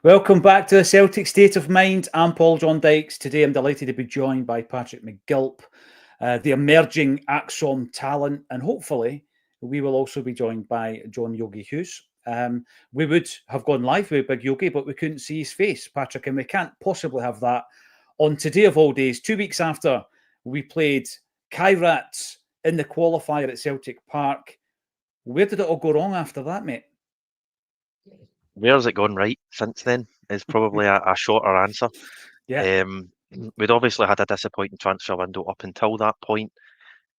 Welcome back to the Celtic State of Mind. I'm Paul John Dykes. Today I'm delighted to be joined by Patrick McGilp, the emerging Acsom talent, and hopefully we will also be joined by John Yogi Hughes. We would have gone live with Big Yogi, but we couldn't see his face, Patrick, and we can't possibly have that on today of all days, 2 weeks after we played Kairat in the qualifier at Celtic Park. Where did it all go wrong after that, mate? Where's it gone right since then is probably a shorter answer. Yeah. We'd obviously had a disappointing transfer window up until that point.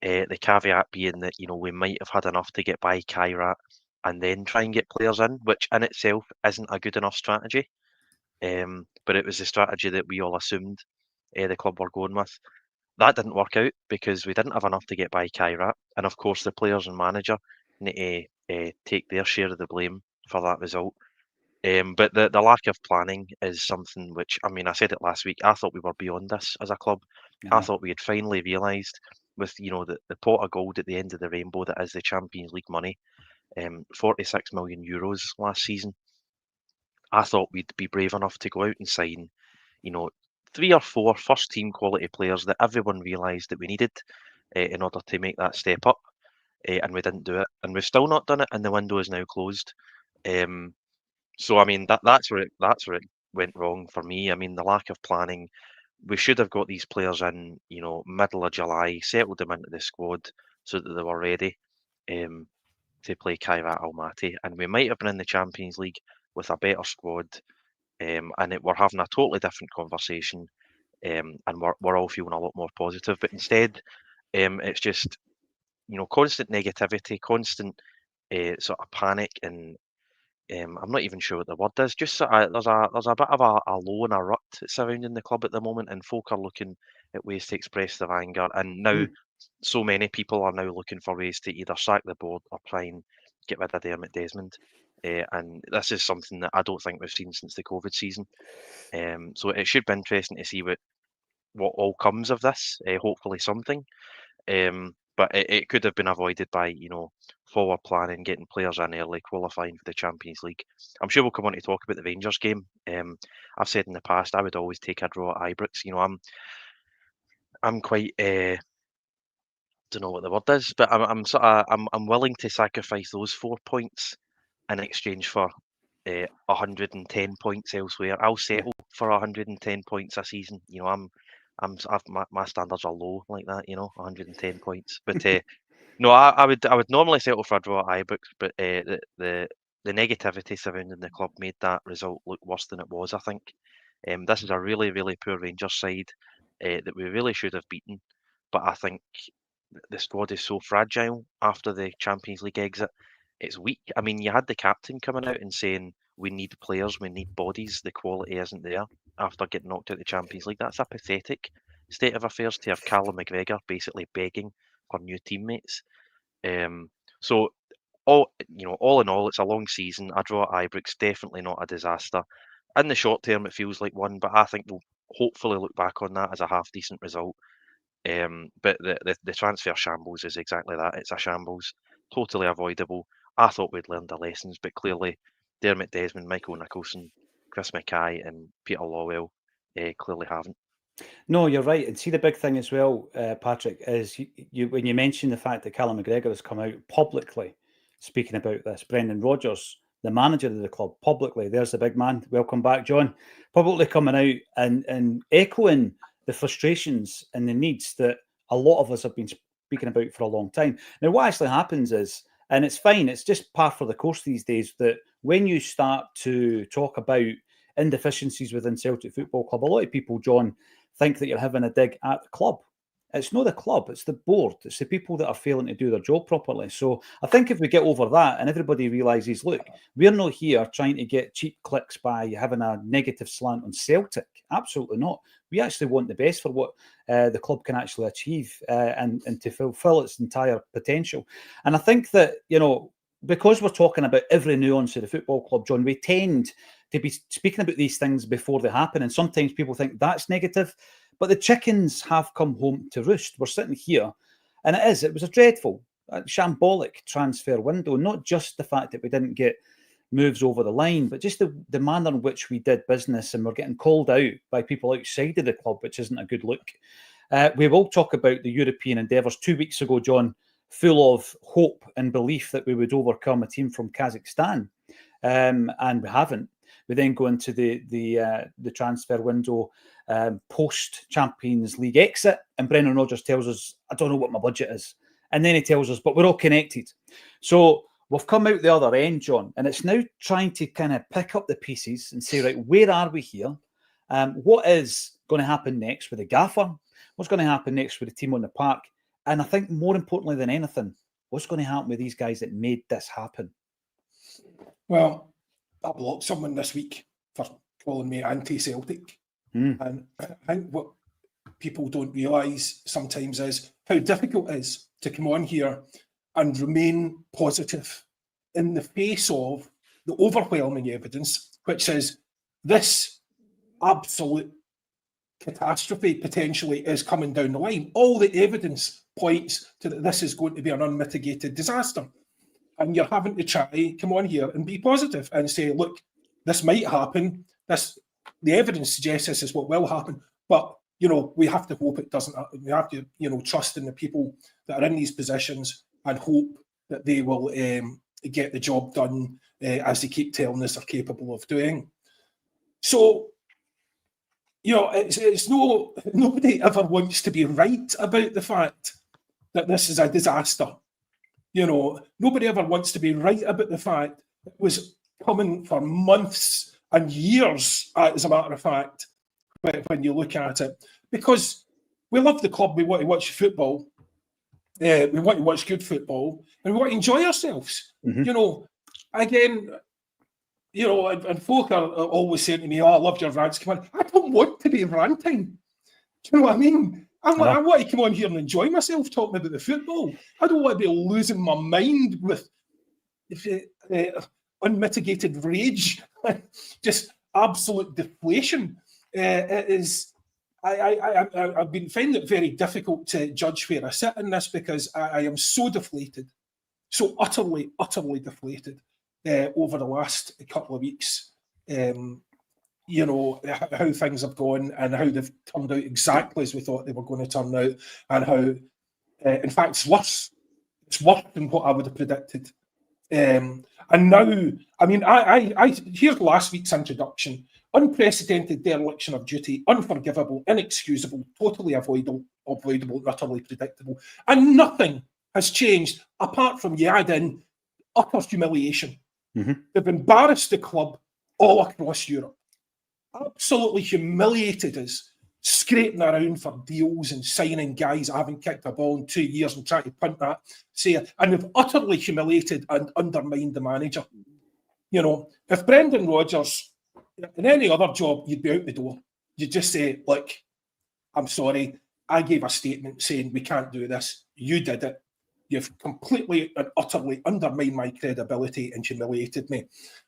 The caveat being that, we might have had enough to get by Kairat and then try and get players in, which in itself isn't a good enough strategy. But it was the strategy that we all assumed the club were going with. That didn't work out because we didn't have enough to get by Kairat. And of course, the players and manager need to take their share of the blame for that result. But the lack of planning is something which, I said it last week, I thought we were beyond this as a club. I thought we had finally realised with, the pot of gold at the end of the rainbow that is the Champions League money, 46 million euros last season. I thought we'd be brave enough to go out and sign, 3 or 4 first team quality players that everyone realised that we needed in order to make that step up. And we didn't do it. And we've still not done it, and the window is now closed. So that's where it went wrong for me. The lack of planning. We should have got these players in, middle of July, settled them into the squad so that they were ready to play Kairat Almaty, and we might have been in the Champions League with a better squad, and we're having a totally different conversation, and we're all feeling a lot more positive. But instead, it's just constant negativity, constant sort of panic and. I'm not even sure what the word is. Just there's a bit of a low and a rut surrounding the club at the moment, and folk are looking at ways to express their anger. And now, so many people are now looking for ways to either sack the board or try and get rid of Dermot Desmond. And this is something that I don't think we've seen since the COVID season. So it should be interesting to see what all comes of this. Hopefully something. But it could have been avoided by, forward planning, getting players in early, qualifying for the Champions League. I'm sure we'll come on to talk about the Rangers game. I've said in the past I would always take a draw at Ibrox. I'm quite don't know what the word is, but I'm willing to sacrifice those 4 points in exchange for 110 points elsewhere. I'll settle for 110 points a season. My standards are low like that. 110 points, but. No, I would normally settle for a draw at Ibrox, but the negativity surrounding the club made that result look worse than it was. I think this is a really, really poor Rangers side that we really should have beaten, but I think the squad is so fragile after the Champions League exit. It's weak. You had the captain coming out and saying we need players, we need bodies. The quality isn't there after getting knocked out of the Champions League. That's a pathetic state of affairs to have Callum McGregor basically begging for new teammates. So all in all, it's a long season. A draw at Ibrox, definitely not a disaster. In the short term, it feels like one, but I think we'll hopefully look back on that as a half decent result. But the transfer shambles is exactly that. It's a shambles, totally avoidable. I thought we'd learned the lessons, but clearly Dermot Desmond, Michael Nicholson, Chris Mackay, and Peter Lawwell clearly haven't. No, you're right. And see, the big thing as well, Patrick, is you when you mention the fact that Callum McGregor has come out publicly speaking about this. Brendan Rodgers, the manager of the club, publicly, there's the big man. Welcome back, John. Publicly coming out and echoing the frustrations and the needs that a lot of us have been speaking about for a long time. Now, what actually happens is, and it's fine, it's just par for the course these days, that when you start to talk about inefficiencies within Celtic Football Club, a lot of people, John, think that you're having a dig at the club. It's not the club, it's the board. It's the people that are failing to do their job properly. So I think if we get over that and everybody realises, look, we're not here trying to get cheap clicks by having a negative slant on Celtic. Absolutely not. We actually want the best for what the club can actually achieve and to fulfil its entire potential. And I think that, because we're talking about every nuance of the football club, John, we tend to be speaking about these things before they happen. And sometimes people think that's negative. But the chickens have come home to roost. We're sitting here, and it was a dreadful, shambolic transfer window. Not just the fact that we didn't get moves over the line, but just the manner in which we did business, and we're getting called out by people outside of the club, which isn't a good look. We will talk about the European endeavours. 2 weeks ago, John, full of hope and belief that we would overcome a team from Kazakhstan, and we haven't. We then go into the transfer window post Champions League exit, and Brendan Rodgers tells us, "I don't know what my budget is," and then he tells us, "But we're all connected." So we've come out the other end, John, and it's now trying to kind of pick up the pieces and say, right, where are we here? What is going to happen next with the gaffer? What's going to happen next with the team on the park? And I think more importantly than anything, what's going to happen with these guys that made this happen? Well, I blocked someone this week for calling me anti-Celtic. And I think what people don't realise sometimes is how difficult it is to come on here and remain positive in the face of the overwhelming evidence, which is this absolute catastrophe potentially is coming down the line. All the evidence points to that this is going to be an unmitigated disaster. And you're having to try, come on here and be positive and say, look, this might happen. The evidence suggests this is what will happen. But, we have to hope it doesn't happen. We have to, trust in the people that are in these positions and hope that they will get the job done as they keep telling us they're capable of doing. So, nobody ever wants to be right about the fact that this is a disaster. Nobody ever wants to be right about the fact it was coming for months and years, as a matter of fact, when you look at it. Because we love the club, we want to watch football, we want to watch good football, and we want to enjoy ourselves. And folk are always saying to me, "Oh, I love your rants." Come on, I don't want to be ranting. Do you know what I mean? I want to come on here and enjoy myself talking about the football. I don't want to be losing my mind with unmitigated rage, just absolute deflation. It is. I've been finding it very difficult to judge where I sit in this because I am so deflated, so utterly deflated over the last couple of weeks. How things have gone and how they've turned out exactly as we thought they were going to turn out, and how, in fact, it's worse. It's worse than what I would have predicted. And now, here's last week's introduction. Unprecedented dereliction of duty, unforgivable, inexcusable, totally avoidable, utterly predictable. And nothing has changed apart from you add in utter humiliation. They've embarrassed the club all across Europe. Absolutely humiliated us, scraping around for deals and signing guys I haven't kicked a ball in 2 years and trying to punt that. And they've utterly humiliated and undermined the manager. If Brendan Rodgers, in any other job, you'd be out the door. You'd just say, look, I'm sorry, I gave a statement saying we can't do this. You did it. You've completely and utterly undermined my credibility and humiliated me.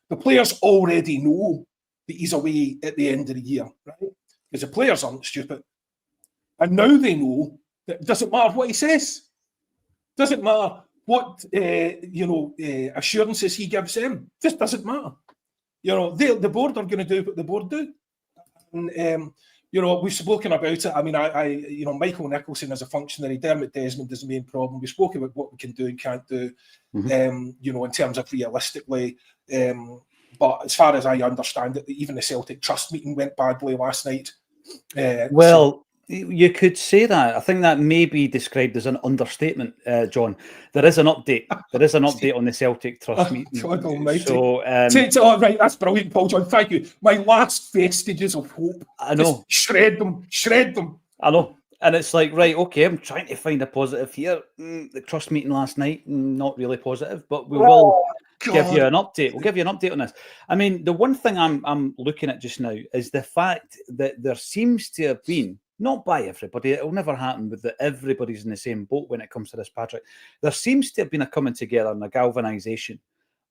The players already know that he's away at the end of the year, right? Because the players aren't stupid. And now they know that it doesn't matter what he says. It doesn't matter what assurances he gives them. It just doesn't matter. The board are going to do what the board do. And, we've spoken about it. I mean, Michael Nicholson is a functionary. Dermot Desmond is the main problem. We spoke about what we can do and can't do, in terms of realistically. But as far as I understand it, even the Celtic trust meeting went badly last night. You could say that. I think that may be described as an understatement, John. There is an update. There is an update on the Celtic trust meeting. God almighty. So, right, that's brilliant, Paul John. Thank you. My last vestiges of hope. I know. Just shred them. I know. And it's like, right, okay, I'm trying to find a positive here. The trust meeting last night, not really positive, but we will give you an update. We'll give you an update on this. I mean, the one thing I'm looking at just now is the fact that there seems to have been, not by everybody, it'll never happen with that everybody's in the same boat when it comes to this, Patrick. There seems to have been a coming together and a galvanisation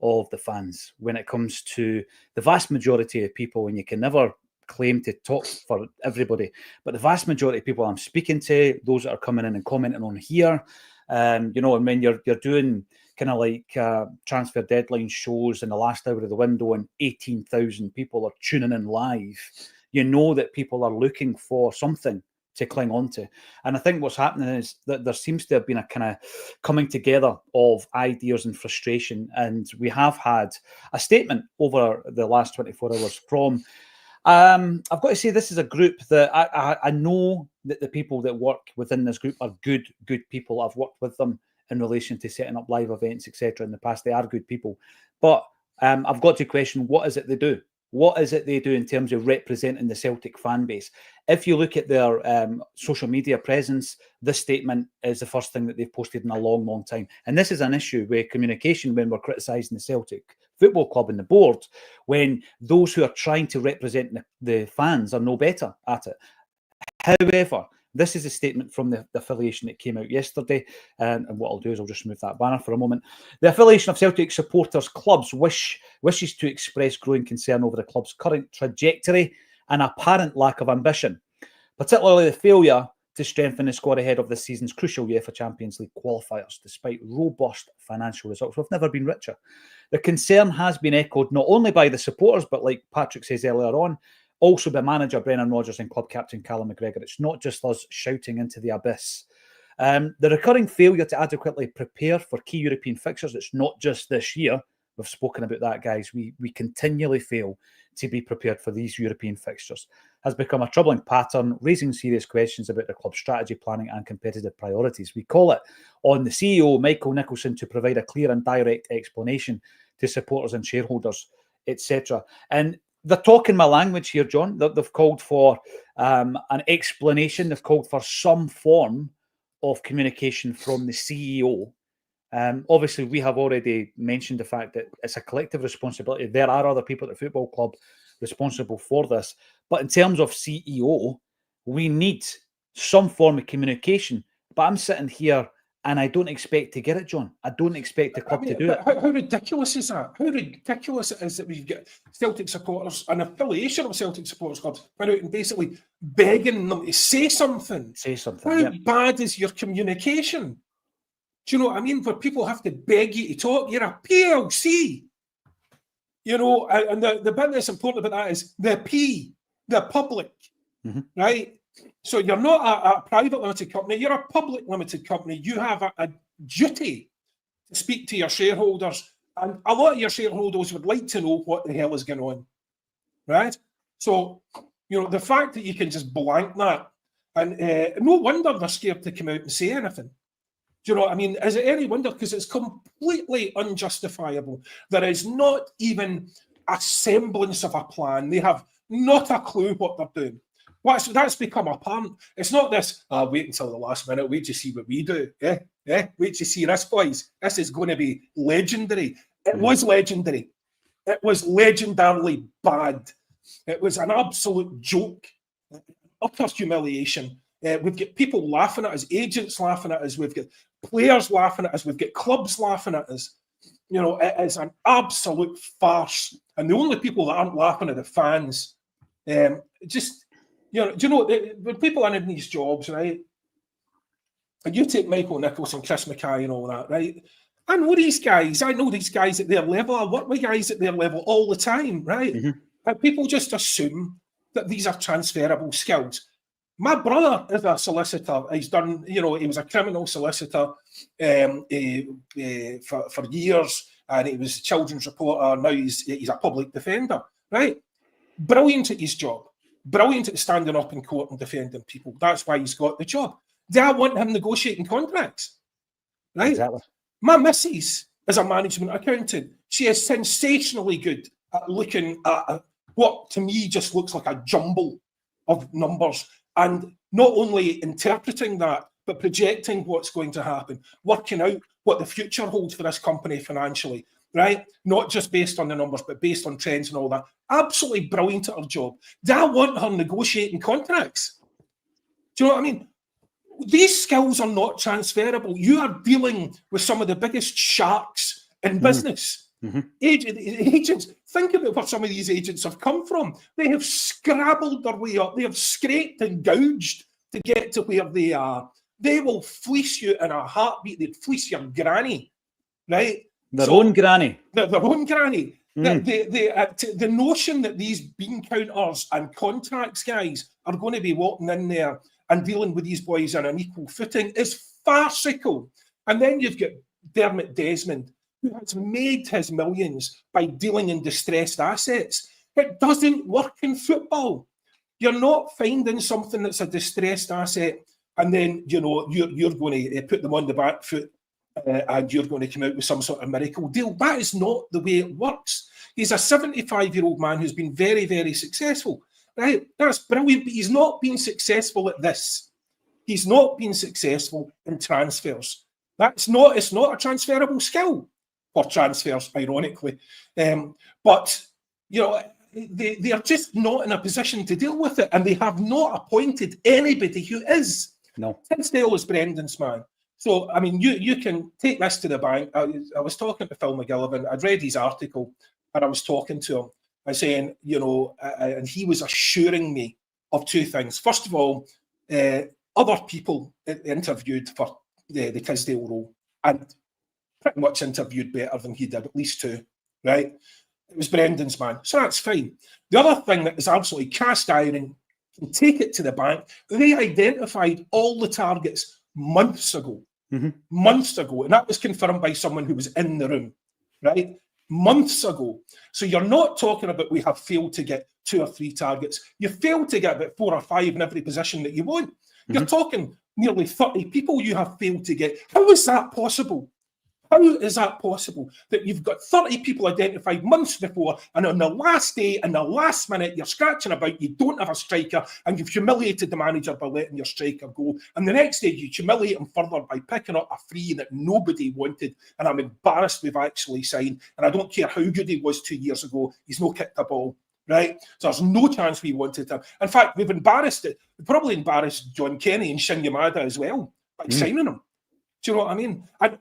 of the fans when it comes to the vast majority of people, and you can never claim to talk for everybody, but the vast majority of people I'm speaking to, those that are coming in and commenting on here, and when you're doing kind of like transfer deadline shows in the last hour of the window and 18,000 people are tuning in live, you know that people are looking for something to cling on to. And I think what's happening is that there seems to have been a kind of coming together of ideas and frustration. And we have had a statement over the last 24 hours from, I've got to say, this is a group that I know that the people that work within this group are good people. I've worked with them in relation to setting up live events, etc. in the past. They are good people. But I've got to question, what is it they do? What is it they do in terms of representing the Celtic fan base? If you look at their social media presence, this statement is the first thing that they've posted in a long, long time. And this is an issue with communication when we're criticising the Celtic Football Club and the board, when those who are trying to represent the fans are no better at it. However, this is a statement from the affiliation that came out yesterday. And what I'll do is I'll just remove that banner for a moment. The affiliation of Celtic supporters clubs wishes to express growing concern over the club's current trajectory and apparent lack of ambition, particularly the failure to strengthen the squad ahead of this season's crucial UEFA Champions League qualifiers, despite robust financial results. We've never been richer. The concern has been echoed not only by the supporters, but like Patrick says earlier on, also by manager Brendan Rodgers and club captain Callum McGregor. It's not just us shouting into the abyss. The recurring failure to adequately prepare for key European fixtures, it's not just this year. We've spoken about that, guys. We continually fail to be prepared for these European fixtures, has become a troubling pattern, raising serious questions about the club's strategy, planning and competitive priorities. We call it on the CEO, Michael Nicholson, to provide a clear and direct explanation to supporters and shareholders, etc. And they're talking my language here, John. They've called for an explanation. They've called for some form of communication from the CEO. Obviously, we have already mentioned the fact that it's a collective responsibility. There are other people at the football club responsible for this. But in terms of CEO, we need some form of communication. But I'm sitting here and I don't expect to get it, John. I don't expect the club to do it. How ridiculous is that? How ridiculous it is that we've got Celtic supporters, an affiliation of Celtic supporters clubs, out and basically begging them to say something. Say something. How bad is your communication? Do you know what I mean? Where people have to beg you to talk. You're a PLC. You know, and the bit that's important about that is the P, the public, right? So you're not a private limited company, you're a public limited company. You have a duty to speak to your shareholders, and a lot of your shareholders would like to know what the hell is going on, right? So, you know, the fact that you can just blank that, and no wonder they're scared to come out and say anything. Do you know what I mean? Is it any wonder? Because it's completely unjustifiable. There is not even a semblance of a plan. They have not a clue what they're doing. That's become apparent. It's not this, wait until the last minute, wait to see what we do. Wait to see this, boys. This is going to be legendary. It was legendary. It was legendarily bad. It was an absolute joke. Utter humiliation. We've got people laughing at us, agents laughing at us, we've got players laughing at us, we've got clubs laughing at us. You know, it is an absolute farce. And the only people that aren't laughing are the fans. Just, you know, do you know, when people are in these jobs, right, and you take Michael Nicholson, Chris Mackay and all that, right, I know these guys at their level, I work with guys at their level all the time, right? And people just assume that these are transferable skills. My brother is a solicitor. He's done, you know, he was a criminal solicitor for years, and he was a children's reporter. Now he's a public defender, right? Brilliant at his job. Brilliant at standing up in court and defending people. That's why he's got the job. Do I want him negotiating contracts? Right? Exactly. My missus is a management accountant. She is sensationally good at looking at what to me just looks like a jumble of numbers, and not only interpreting that, but projecting what's going to happen, working out what the future holds for this company financially, right? Not just based on the numbers, but based on trends and all that. Absolutely brilliant at her job. Do I want her negotiating contracts? Do you know what I mean? These skills are not transferable. You are dealing with some of the biggest sharks in business. Agents, think about where some of these agents have come from. They have scrabbled their way up. They have scraped and gouged to get to where they are. They will fleece you in a heartbeat. They'd fleece your granny. right? Their own granny. Their own granny. The notion that these bean counters and contracts guys are going to be walking in there and dealing with these boys on an equal footing is farcical. And then you've got Dermot Desmond, who has made his millions by dealing in distressed assets. It doesn't work in football. You're not finding something that's a distressed asset and then, you know, you're going to put them on the back foot and you're going to come out with some sort of miracle deal. That is not the way it works. He's a 75-year-old man who's been very, very successful. Right? That's brilliant, but he's not been successful at this. He's not been successful in transfers. It's not a transferable skill for transfers, ironically. But, you know, they are just not in a position to deal with it, and they have not appointed anybody who is. No. Tinsdale is Brendan's man. So, I mean, you can take this to the bank. I was talking to Phil McGillivan. I'd read his article, and I was talking to him. I was saying, you know, and he was assuring me of two things. First of all, other people interviewed for the Tisdale role, and pretty much interviewed better than he did, at least two, right? It was Brendan's man, so that's fine. The other thing that is absolutely cast iron, can take it to the bank, they identified all the targets months ago. Months ago, and that was confirmed by someone who was in the room, right? Months ago. So you're not talking about we have failed to get 2 or 3 targets. You failed to get about 4 or 5 in every position that you want. You're talking nearly 30 people you have failed to get. How is that possible? How is that possible that you've got 30 people identified months before, and on the last day, in the last minute, you're scratching about, you don't have a striker, and you've humiliated the manager by letting your striker go, and the next day you humiliate him further by picking up a free that nobody wanted, and I'm embarrassed we've actually signed, and I don't care how good he was 2 years ago, he's no kicked a ball, right? So there's no chance we wanted him. In fact, we've probably embarrassed John Kenny and Shin Yamada as well by signing him. Do you know what I mean? And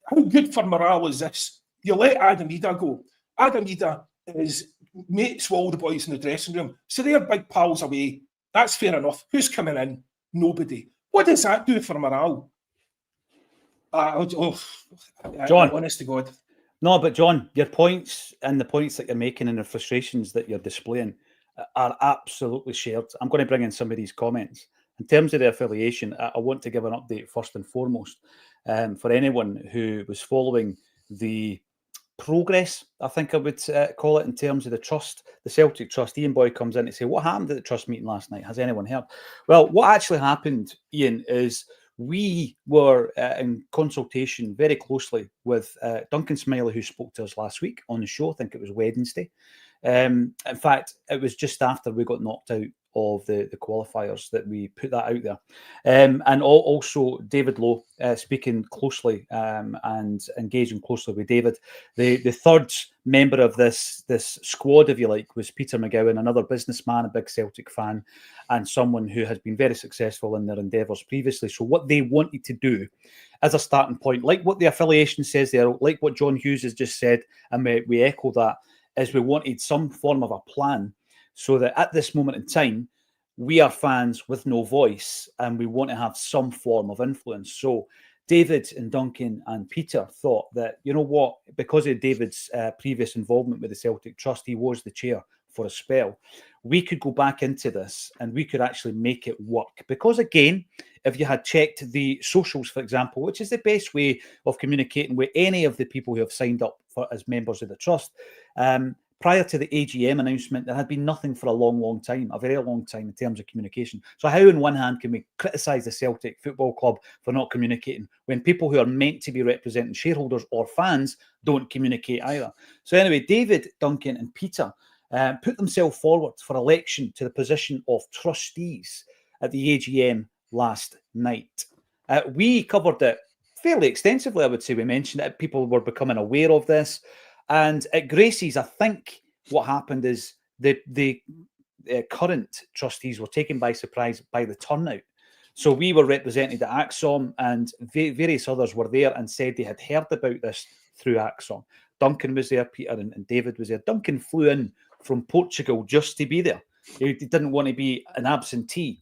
how good for morale is this? You let Adam Ida go. Adam Ida is mates with all the boys in the dressing room. So they're big pals away. That's fair enough. Who's coming in? Nobody. What does that do for morale? John. Honest to God. No, but John, your points and the points that you're making and the frustrations that you're displaying are absolutely shared. I'm going to bring in some of these comments. In terms of the affiliation, I want to give an update first and foremost. For anyone who was following the progress, I think I would call it, in terms of the trust, the Celtic trust, Ian Boyd comes in to say, what happened at the trust meeting last night? Has anyone heard? Well, what actually happened, Ian, is we were in consultation very closely with Duncan Smiley, who spoke to us last week on the show. I think it was Wednesday. In fact, it was just after we got knocked out of the qualifiers that we put that out there. And also David Lowe, speaking closely and engaging closely with David. The third member of this squad, if you like, was Peter McGowan, another businessman, a big Celtic fan, and someone who has been very successful in their endeavours previously. So what they wanted to do as a starting point, like what the affiliation says there, like what John Hughes has just said, and we echo that, is we wanted some form of a plan so that at this moment in time, we are fans with no voice and we want to have some form of influence. So David and Duncan and Peter thought that, you know what, because of David's previous involvement with the Celtic Trust, he was the chair for a spell, we could go back into this and we could actually make it work. Because again, if you had checked the socials, for example, which is the best way of communicating with any of the people who have signed up as members of the trust, prior to the AGM announcement, there had been nothing for a long, long time, a very long time in terms of communication. So how, on one hand, can we criticise the Celtic Football Club for not communicating when people who are meant to be representing shareholders or fans don't communicate either? So anyway, David, Duncan and Peter put themselves forward for election to the position of trustees at the AGM last night. We covered it fairly extensively, I would say. We mentioned it. People were becoming aware of this. And at Gracie's, I think what happened is the current trustees were taken by surprise by the turnout. So we were represented at Acsom, and various others were there and said they had heard about this through Acsom. Duncan was there, Peter and David was there. Duncan flew in from Portugal just to be there. He didn't want to be an absentee.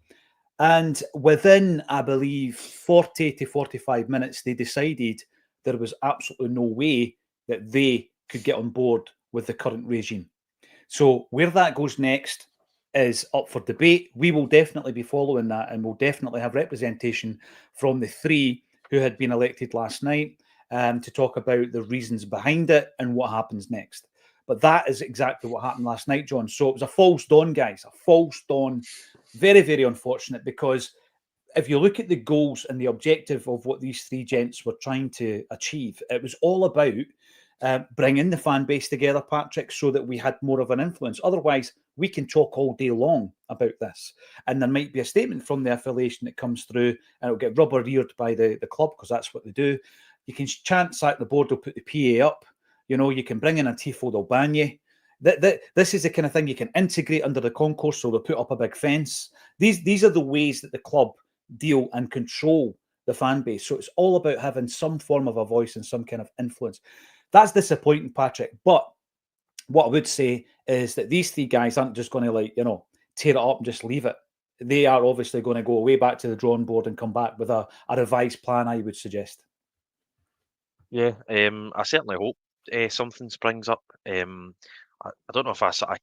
And within, I believe, 40 to 45 minutes, they decided there was absolutely no way that they could get on board with the current regime. So where that goes next is up for debate. We will definitely be following that, and we'll definitely have representation from the three who had been elected last night to talk about the reasons behind it and what happens next. But that is exactly what happened last night, John. So it was a false dawn, guys, a false dawn. Very, very unfortunate, because if you look at the goals and the objective of what these three gents were trying to achieve, it was all about bringing the fan base together, Patrick, so that we had more of an influence. Otherwise, we can talk all day long about this, and there might be a statement from the affiliation that comes through, and it'll get rubber-eared by the club, because that's what they do. You can chant sack the board, they'll put the PA up. You know, you can bring in a tifo, they'll ban you. This is the kind of thing you can integrate under the concourse, so they'll put up a big fence. These are the ways that the club deal and control the fan base. So it's all about having some form of a voice and some kind of influence. That's disappointing, Patrick. But what I would say is that these three guys aren't just going to, tear it up and just leave it. They are obviously going to go way back to the drawing board and come back with a revised plan, I would suggest. Yeah, I certainly hope something springs up. I don't know if I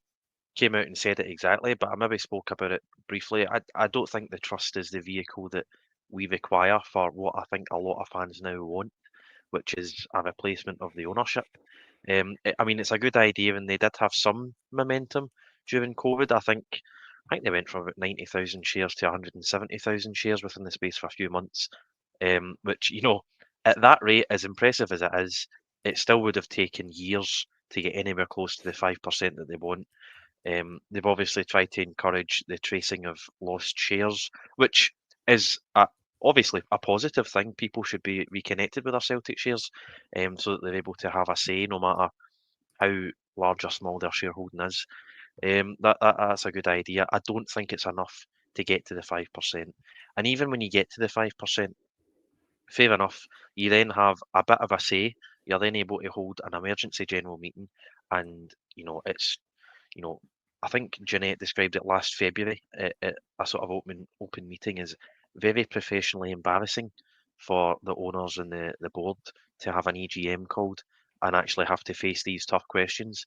came out and said it exactly, but I maybe spoke about it briefly. I don't think the trust is the vehicle that we require for what I think a lot of fans now want, which is a replacement of the ownership. I mean, it's a good idea, and they did have some momentum during COVID. I think they went from about 90,000 shares to 170,000 shares within the space for a few months, which, at that rate, as impressive as it is, it still would have taken years to get anywhere close to the 5% that they want. They've obviously tried to encourage the tracing of lost shares, which is obviously a positive thing. People should be reconnected with their Celtic shares, so that they're able to have a say, no matter how large or small their shareholding is. That's a good idea. I don't think it's enough to get to the 5%. And even when you get to the 5%, fair enough, you then have a bit of a say. You're then able to hold an emergency general meeting, and it's I think Jeanette described it last February at a sort of open meeting as very professionally embarrassing for the owners and the board to have an EGM called and actually have to face these tough questions.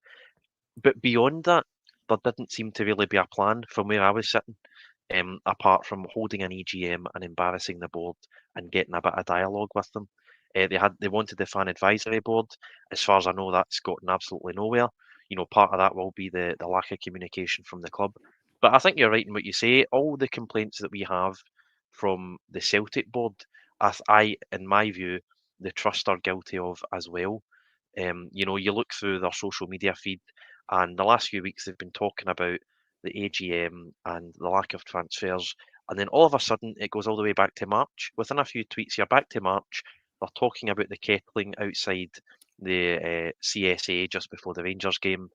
But beyond that, there didn't seem to really be a plan from where I was sitting, apart from holding an EGM and embarrassing the board and getting a bit of dialogue with them. They wanted the fan advisory board. As far as I know, that's gotten absolutely nowhere. Part of that will be the lack of communication from the club. But I think you're right in what you say. All the complaints that we have from the Celtic board, in my view, the trust are guilty of as well. You look through their social media feed, and the last few weeks they've been talking about the AGM and the lack of transfers. And then all of a sudden it goes all the way back to March. Within a few tweets, you're back to March. They're talking about the kettling outside the CSA just before the Rangers game.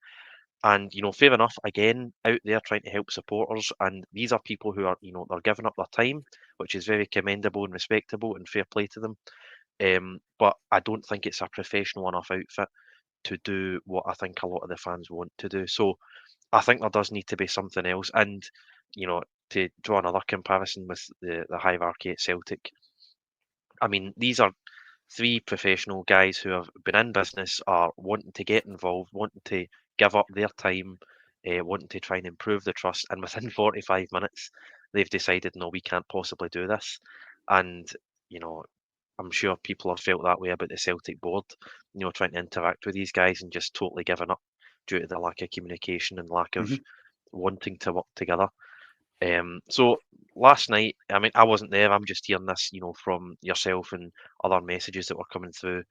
And, fair enough, again, out there trying to help supporters. And these are people who are, they're giving up their time, which is very commendable and respectable and fair play to them. But I don't think it's a professional enough outfit to do what I think a lot of the fans want to do. So I think there does need to be something else. And, to draw another comparison with the hierarchy at Celtic, I mean, these are three professional guys who have been in business, are wanting to get involved, wanting to give up their time, wanting to try and improve the trust. And within 45 minutes, they've decided, no, we can't possibly do this. And, I'm sure people have felt that way about the Celtic board, trying to interact with these guys and just totally giving up due to the lack of communication and lack of wanting to work together. So last night, I mean, I wasn't there. I'm just hearing this, from yourself and other messages that were coming through.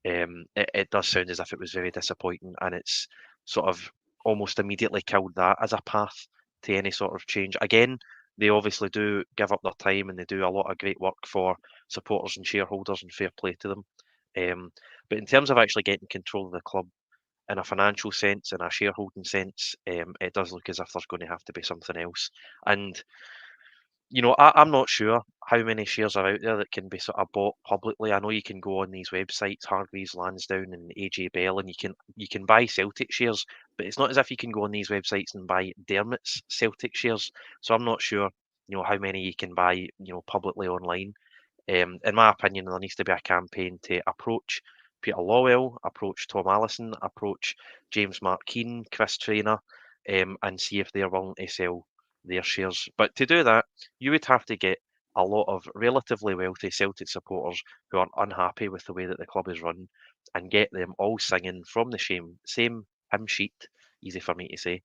It does sound as if it was very disappointing, and it's sort of almost immediately killed that as a path to any sort of change. Again, they obviously do give up their time, and they do a lot of great work for supporters and shareholders, and fair play to them. But in terms of actually getting control of the club in a financial sense, in a shareholding sense, it does look as if there's going to have to be something else. And I'm not sure how many shares are out there that can be sort of bought publicly. I know you can go on these websites, Hargreaves Lansdown and AJ Bell, and you can buy Celtic shares, but it's not as if you can go on these websites and buy Dermot's Celtic shares. So I'm not sure, how many you can buy, publicly online. In my opinion, there needs to be a campaign to approach Peter Lawwell, approach Tom Allison, approach James Markeen, Chris Traynor, and see if they're willing to sell their shares. But to do that, you would have to get a lot of relatively wealthy Celtic supporters who are unhappy with the way that the club is run, and get them all singing from the same hymn sheet, easy for me to say,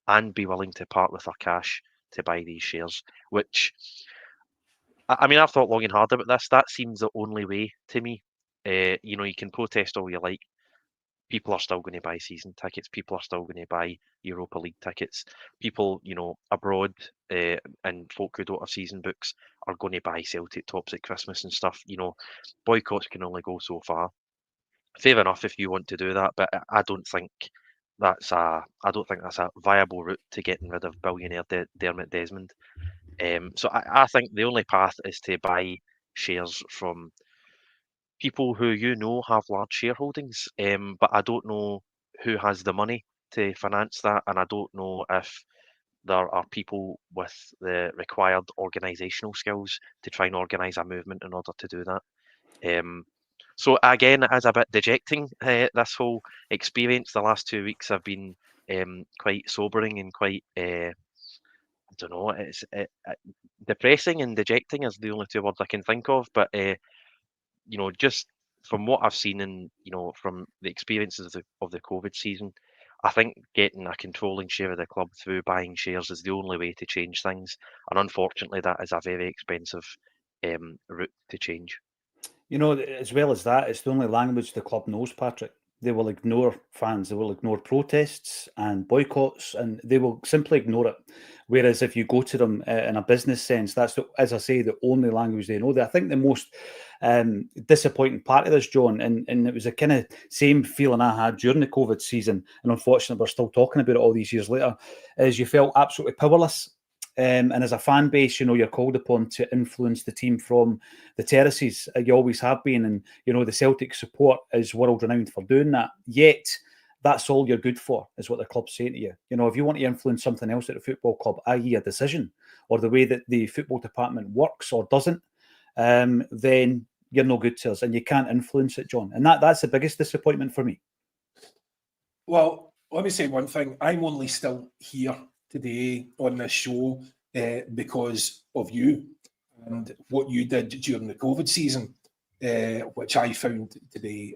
and be willing to part with their cash to buy these shares, which, I mean, I've thought long and hard about this. That seems the only way to me. You know, you can protest all you like. People are still going to buy season tickets. People are still going to buy Europa League tickets. People, you know, abroad and folk who don't have season books are going to buy Celtic tops at Christmas and stuff. You know, boycotts can only go so far. Fair enough if you want to do that, but I don't think that's a viable route to getting rid of billionaire Dermot Desmond. So I think the only path is to buy shares from people who you know have large shareholdings, but I don't know who has the money to finance that, and I don't know if there are people with the required organisational skills to try and organise a movement in order to do that. So again, it is a bit dejecting, this whole experience. The last 2 weeks have been quite sobering and quite, I don't know, it's depressing and dejecting is the only two words I can think of. But you know, just from what I've seen and, you know, from the experiences of the COVID season, I think getting a controlling share of the club through buying shares is the only way to change things. And unfortunately, that is a very expensive route to change. You know, as well as that, it's the only language the club knows, Patrick. They will ignore fans, they will ignore protests and boycotts, and they will simply ignore it. Whereas if you go to them in a business sense, that's, as I say, the only language they know. I think the most disappointing part of this, John, and it was a kind of same feeling I had during the COVID season, and unfortunately we're still talking about it all these years later, is you felt absolutely powerless. And as a fan base, you know, you're called upon to influence the team from the terraces. You always have been. And, you know, the Celtic support is world renowned for doing that. Yet, that's all you're good for, is what the club's saying to you. You know, if you want to influence something else at the football club, i.e. a decision, or the way that the football department works or doesn't, then you're no good to us and you can't influence it, John. And that's the biggest disappointment for me. Well, let me say one thing. I'm only still here today on this show because of you and what you did during the COVID season, which I found to be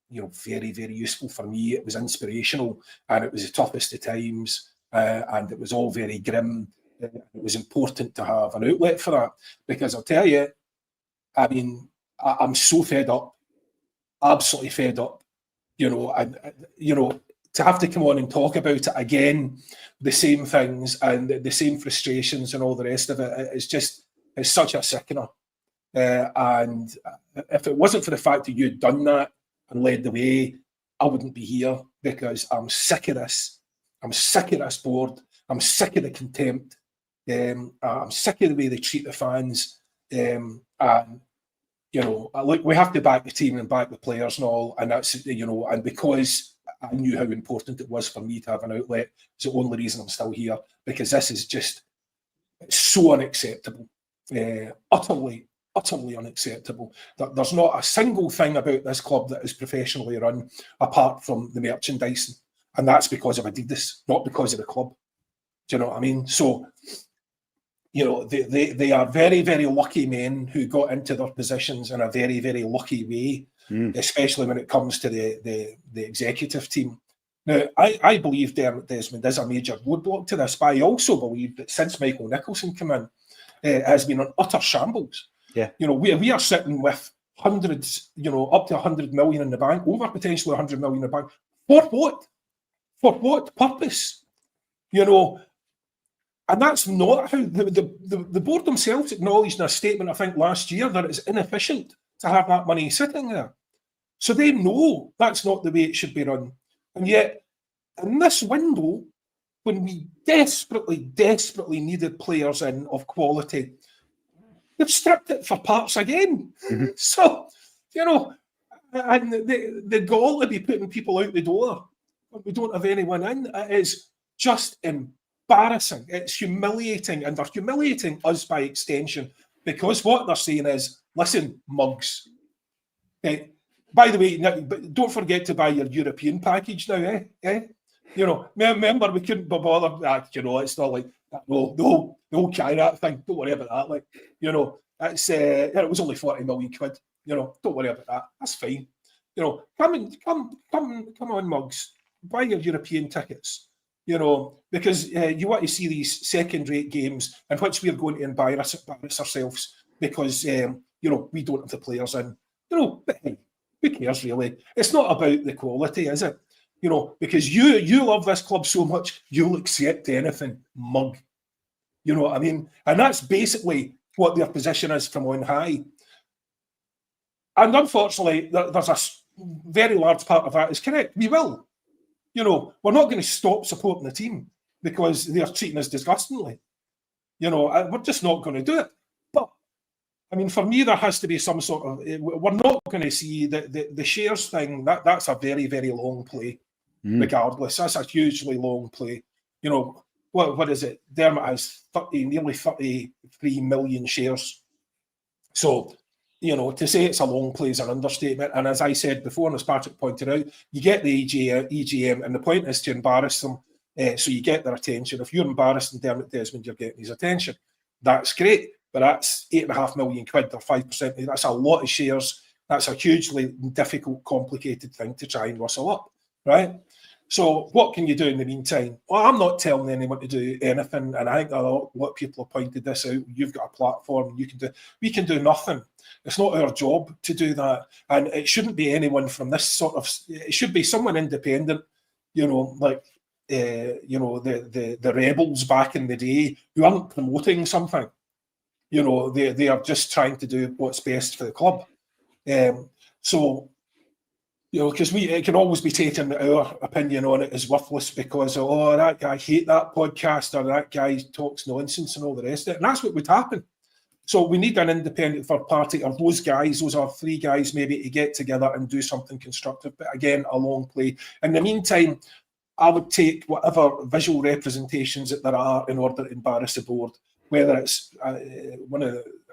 very, very useful for me. It was inspirational and it was the toughest of times and it was all very grim. It was important to have an outlet for that, because I'll tell you, I mean, I'm so fed up, absolutely fed up, to have to come on and talk about it again, the same things and the same frustrations and all the rest of it, it's such a sickener. And if it wasn't for the fact that you'd done that and led the way, I wouldn't be here, because I'm sick of this. I'm sick of this board. I'm sick of the contempt. I'm sick of the way they treat the fans. Look, we have to back the team and back the players and all, and that's, and because I knew how important it was for me to have an outlet, it's the only reason I'm still here, because this is just so unacceptable, utterly unacceptable. There's not a single thing about this club that is professionally run apart from the merchandising, and that's because of Adidas, not because of the club. Do you know what I mean? So, they are very, very lucky men who got into their positions in a very, very lucky way, especially when it comes to the executive team. Now, I believe Dermot Desmond is a major roadblock to this, but I also believe that since Michael Nicholson came in, it has been an utter shambles. Yeah. We are sitting with hundreds, up to 100 million in the bank, over potentially 100 million in the bank. For what? For what purpose? And that's not how the board themselves acknowledged in a statement, I think, last year, that it's inefficient to have that money sitting there. So they know that's not the way it should be run. And yet, in this window, when we desperately needed players in of quality, they've stripped it for parts again. Mm-hmm. So, and the goal to be putting people out the door when we don't have anyone in, it is just embarrassing. It's humiliating, and they're humiliating us by extension, because what they're saying is, listen, mugs. By the way, but don't forget to buy your European package now, You know, remember we couldn't be bothered. You know, it's not like no carry that thing. Don't worry about that. Like, you know, that's it was only 40 million quid. You know, don't worry about that. That's fine. You know, come on, mugs. Buy your European tickets. You know, because you want to see these second-rate games in which we're going to embarrass ourselves because you know, we don't have the players in. You know, but hey, who cares really? It's not about the quality, is it? You know, because you love this club so much, you'll accept anything, mug. You know what I mean? And that's basically what their position is from on high. And unfortunately, there's a very large part of that is correct. We will. You know, we're not going to stop supporting the team because they're treating us disgustingly. You know, we're just not going to do it. But, I mean, for me, there has to be some sort of... We're not going to see the shares thing. That's a very, very long play, regardless. That's a hugely long play. You know, what is it? Dermot has nearly 33 million shares. So... You know, to say it's a long play is an understatement. And as I said before, and as Patrick pointed out, you get the EGM, and the point is to embarrass them so you get their attention. If you're embarrassing Dermot Desmond, you're getting his attention. That's great, but that's 8.5 million quid or 5%. That's a lot of shares. That's a hugely difficult, complicated thing to try and rustle up, right? So what can you do in the meantime? Well, I'm not telling anyone to do anything, and I think a lot of people have pointed this out. You've got a platform, you can do. We can do nothing. It's not our job to do that, and it shouldn't be anyone from this sort of. It should be someone independent, you know, like you know, the rebels back in the day who aren't promoting something. You know, they are just trying to do what's best for the club. So. You know, because it can always be taken that our opinion on it is worthless because, oh, that guy hate that podcast or that guy talks nonsense and all the rest of it. And that's what would happen. So we need an independent third party, or those are 3 guys maybe to get together and do something constructive. But again, a long play. In the meantime, I would take whatever visual representations that there are in order to embarrass the board. Whether it's I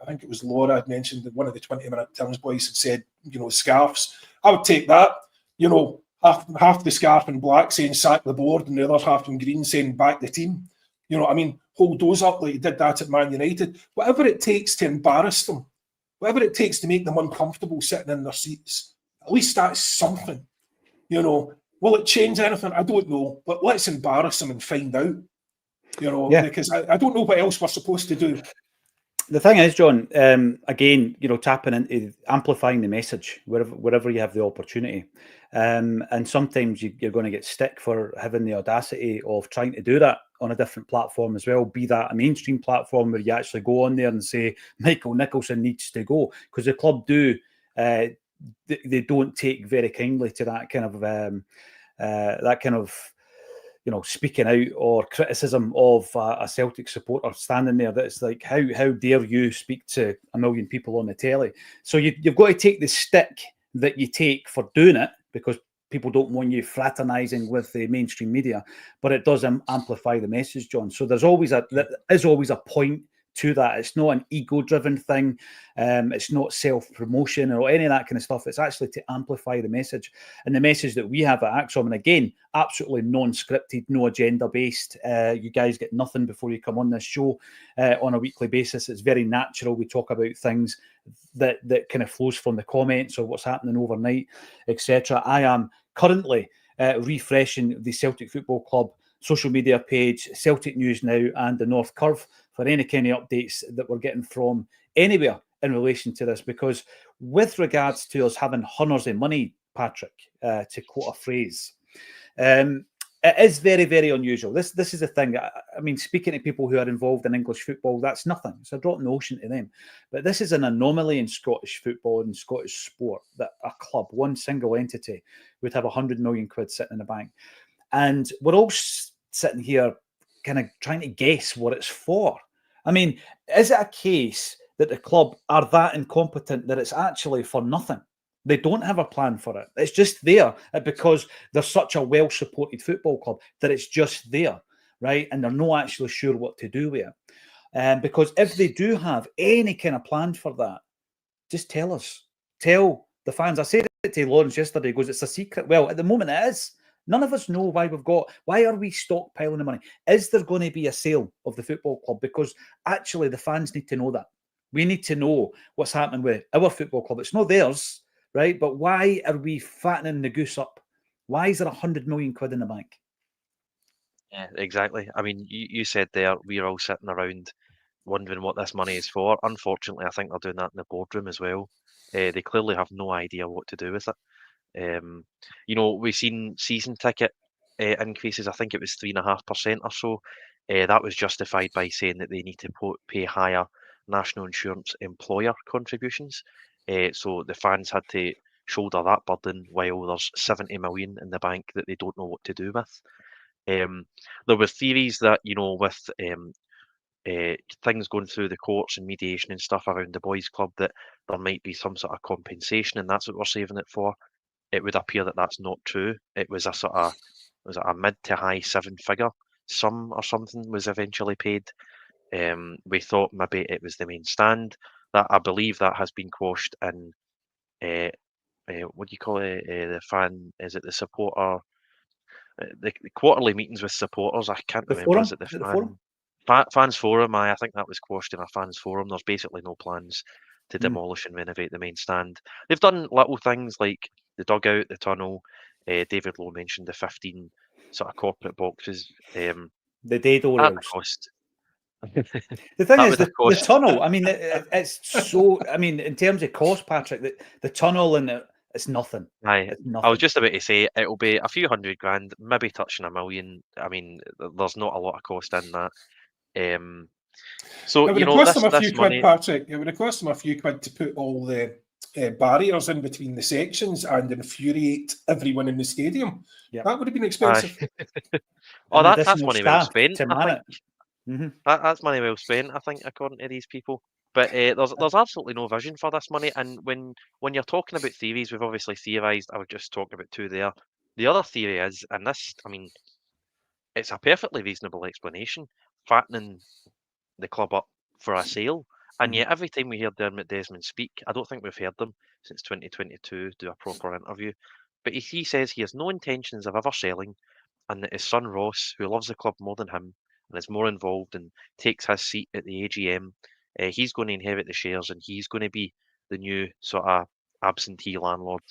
think it was Laura had mentioned that one of the 20-minute Terms boys had said, you know, scarves. I would take that, you know, half the scarf in black saying sack the board and the other half in green saying back the team. You know what I mean? Hold those up like you did that at Man United. Whatever it takes to embarrass them, whatever it takes to make them uncomfortable sitting in their seats, at least that's something. You know, will it change anything? I don't know, but let's embarrass them and find out. You know, because I don't know what else we're supposed to do. The thing is, John, again, you know, tapping into amplifying the message wherever you have the opportunity. And sometimes you're going to get stick for having the audacity of trying to do that on a different platform as well, be that a mainstream platform where you actually go on there and say, Michael Nicholson needs to go. Because the club they don't take very kindly to that kind of, you know, speaking out or criticism of a Celtic supporter standing there. That's like, how dare you speak to 1 million people on the telly? So you've got to take the stick that you take for doing it, because people don't want you fraternising with the mainstream media, but it does amplify the message, John. So there is always a point to that. It's not an ego-driven thing. It's not self-promotion or any of that kind of stuff. It's actually to amplify the message. And the message that we have at Acsom, and again, absolutely non-scripted, no agenda-based. You guys get nothing before you come on this show on a weekly basis. It's very natural. We talk about things that kind of flows from the comments or what's happening overnight, etc. I am currently refreshing the Celtic Football Club social media page, Celtic News Now, and the North Curve for any kind of updates that we're getting from anywhere in relation to this. Because with regards to us having hunters of money, Patrick, to quote a phrase, it is very, very unusual. This is the thing. I mean, speaking to people who are involved in English football, that's nothing. It's a drop in the ocean to them. But this is an anomaly in Scottish football and Scottish sport, that a club, one single entity, would have 100 million quid sitting in the bank. And we're all sitting here kind of trying to guess what it's for. I mean, is it a case that the club are that incompetent that it's actually for nothing? They don't have a plan for it. It's just there because they're such a well-supported football club that it's just there, right? And they're not actually sure what to do with it. Because if they do have any kind of plan for that, Just tell us. Tell the fans. I said it to Lawrence yesterday. He goes, it's a secret. Well, at the moment it is. None of us know why are we stockpiling the money? Is there going to be a sale of the football club? Because actually the fans need to know that. We need to know what's happening with our football club. It's not theirs, right? But why are we fattening the goose up? Why is there 100 million quid in the bank? Yeah, exactly. I mean, you said there, we're all sitting around wondering what this money is for. Unfortunately, I think they're doing that in the boardroom as well. They clearly have no idea what to do with it. We've seen season ticket increases. I think it was 3.5% or so. That was justified by saying that they need to pay higher national insurance employer contributions. So the fans had to shoulder that burden while there's 70 million in the bank that they don't know what to do with. There were theories that, with things going through the courts and mediation and stuff around the boys' club, that there might be some sort of compensation, and that's what we're saving it for. It would appear that that's not true. It was a mid to high seven-figure sum or something was eventually paid. We thought maybe it was the main stand. That I believe that has been quashed in. What do you call it? The fan? Is it the supporter? The quarterly meetings with supporters. I can't remember. Forum? Is it the the forum? fans forum? I think that was quashed in a fans forum. There's basically no plans to demolish and renovate the main stand. They've done little things like the dugout, the tunnel. David Lowe mentioned the 15 sort of corporate boxes. The Dado That rails. cost. The thing That is, would have the cost. tunnel, I mean, it's so, I mean, in terms of cost, Patrick, the tunnel and it's nothing. Aye, It's I nothing. was just about to say it'll be a few £100,000, maybe touching £1 million. I mean, there's not a lot of cost in that. So It would you have know cost them a this few quid, money. Patrick. It would have cost them a few quid to put all the barriers in between the sections and infuriate everyone in the stadium. Yep. That would have been expensive. Oh, And that's additional money well staff spent. to I man think it. that's money well spent. I think, according to these people. But there's absolutely no vision for this money. And when you're talking about theories, we've obviously theorised. I was just talking about two there. The other theory is, and this, I mean, it's a perfectly reasonable explanation, fattening the club up for a sale. And yet, every time we hear Dermot Desmond speak, I don't think we've heard them since 2022 do a proper interview. But he says he has no intentions of ever selling, and that his son Ross, who loves the club more than him and is more involved and takes his seat at the AGM, he's going to inherit the shares and he's going to be the new sort of absentee landlord.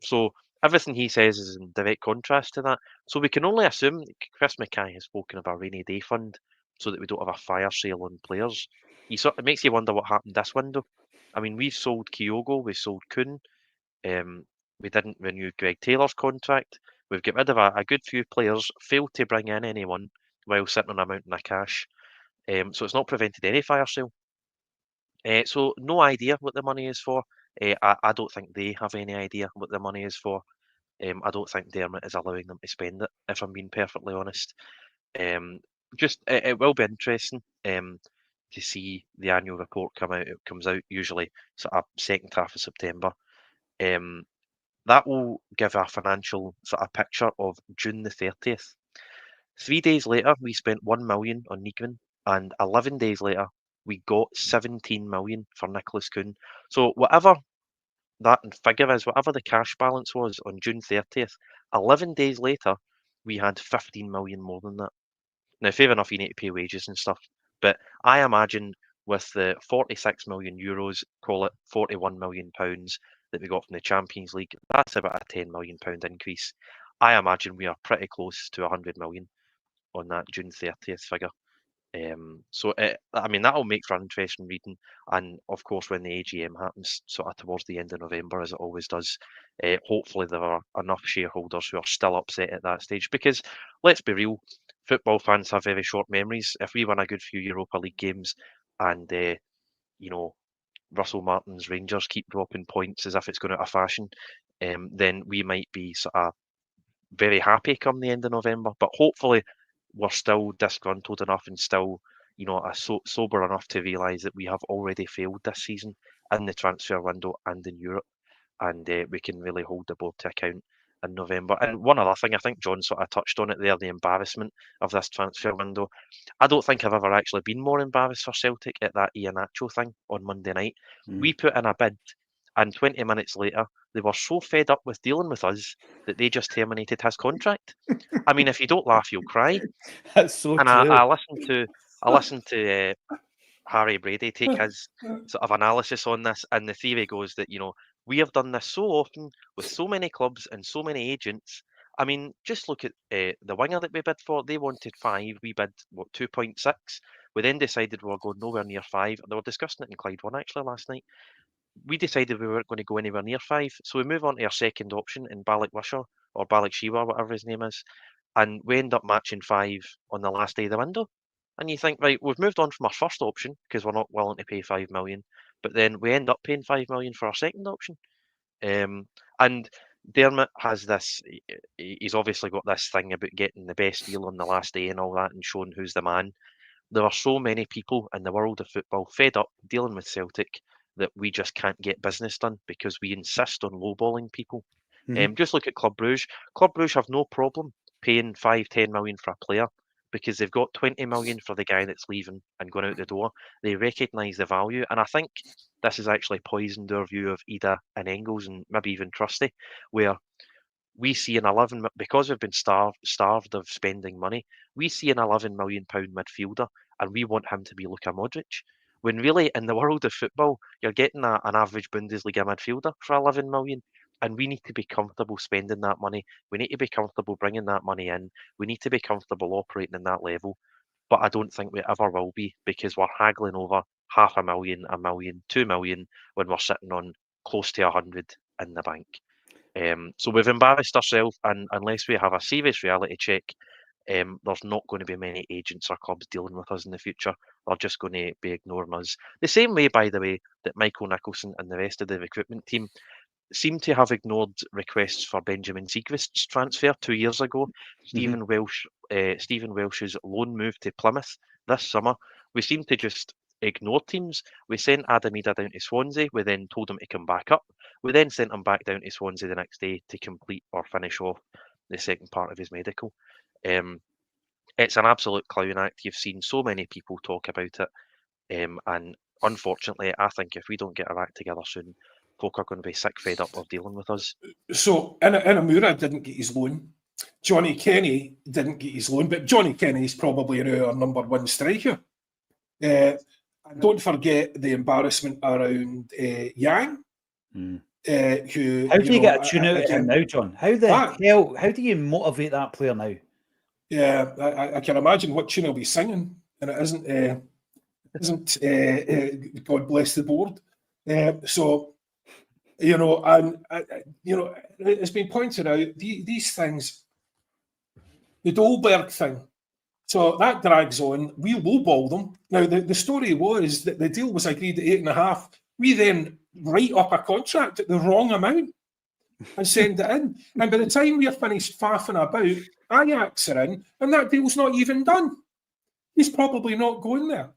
So everything he says is in direct contrast to that. So we can only assume that Chris Mackay has spoken of a rainy day fund so that we don't have a fire sale on players. It makes you wonder what happened this window. I mean, we've sold Kyogo, we sold Kuhn, we didn't renew Greg Taylor's contract. We've got rid of a good few players, failed to bring in anyone while sitting on a mountain of cash. So it's not prevented any fire sale. So no idea what the money is for. I don't think they have any idea what the money is for. I don't think Dermot is allowing them to spend it, if I'm being perfectly honest. It will be interesting to see the annual report come out. It comes out usually sort of second half of September. That will give a financial sort of picture of June the 30th. 3 days later, we spent 1 million on Nygren, and 11 days later, we got 17 million for Nicholas Kuhn. So whatever that figure is, whatever the cash balance was on June 30th, 11 days later, we had 15 million more than that. Now, fair enough, you need to pay wages and stuff, but I imagine with the 46 million euros, call it 41 million pounds that we got from the Champions League, that's about a 10 million pound increase. I imagine we are pretty close to 100 million on that June 30th figure. I mean, that'll make for interesting reading. And of course, when the AGM happens, sort of towards the end of November, as it always does, hopefully there are enough shareholders who are still upset at that stage. Because let's be real, football fans have very short memories. If we win a good few Europa League games and, Russell Martin's Rangers keep dropping points as if it's going out of fashion, then we might be sort of very happy come the end of November. But hopefully we're still disgruntled enough and still, sober enough to realise that we have already failed this season in the transfer window and in Europe, and we can really hold the board to account in November. And one other thing, I think John sort of touched on it there, the embarrassment of this transfer window. I don't think I've ever actually been more embarrassed for Celtic at that Iheanacho thing on Monday night. We put in a bid, and 20 minutes later, they were so fed up with dealing with us that they just terminated his contract. I mean, if you don't laugh, you'll cry. That's so And true. I listened to Harry Brady take his sort of analysis on this, and the theory goes that, we have done this so often with so many clubs and so many agents. I mean, just look at the winger that we bid for. They wanted 5. We bid, 2.6. We then decided we were going nowhere near 5. They were discussing it in Clyde 1 actually last night. We decided we weren't going to go anywhere near 5. So we move on to our second option in Balak Wisher or Balak Shiwa, whatever his name is. And we end up matching 5 on the last day of the window. And you think, right, we've moved on from our first option because we're not willing to pay 5 million, but then we end up paying 5 million for our second option. And Dermot has this, he's obviously got this thing about getting the best deal on the last day and all that and showing who's the man. There are so many people in the world of football fed up dealing with Celtic that we just can't get business done because we insist on lowballing people. Just look at Club Brugge. Club Brugge have no problem paying 5-10 million for a player because they've got 20 million for the guy that's leaving and going out the door. They recognise the value, and I think this has actually poisoned our view of Ida and Engels and maybe even Trusty, where we see an 11, because we've been starved of spending money, we see an 11 million pound midfielder and we want him to be Luka Modric. When really in the world of football, you're getting an average Bundesliga midfielder for 11 million. And we need to be comfortable spending that money. We need to be comfortable bringing that money in. We need to be comfortable operating in that level. But I don't think we ever will be because we're haggling over 500,000, 1 million, 2 million when we're sitting on close to 100 in the bank. So we've embarrassed ourselves, and unless we have a serious reality check, there's not going to be many agents or clubs dealing with us in the future. They're just going to be ignoring us. The same way, by the way, that Michael Nicholson and the rest of the recruitment team seem to have ignored requests for Benjamin Siegrist's transfer 2 years ago. Stephen Welsh's loan move to Plymouth this summer. We seem to just ignore teams. We sent Adam Ida down to Swansea. We then told him to come back up. We then sent him back down to Swansea the next day to complete or finish off the second part of his medical. It's an absolute clown act. You've seen so many people talk about it. And unfortunately, I think if we don't get our act together soon, folk are going to be sick fed up of dealing with us. So Inamura didn't get his loan. Johnny Kenny didn't get his loan, but Johnny Kenny is probably our number 1 striker. And don't forget the embarrassment around Yang. Who? How do you get a tune out of him now, John? How the hell? How do you motivate that player now? Yeah, I can imagine what tune he'll be singing, and it isn't God bless the board. So. And it's been pointed out, these things, the Dolberg thing, so that drags on. We lowball them. Now, the story was that the deal was agreed at 8.5. We then write up a contract at the wrong amount and send it in. And by the time we're finished faffing about, Ajax are in, and that deal's not even done. He's probably not going there.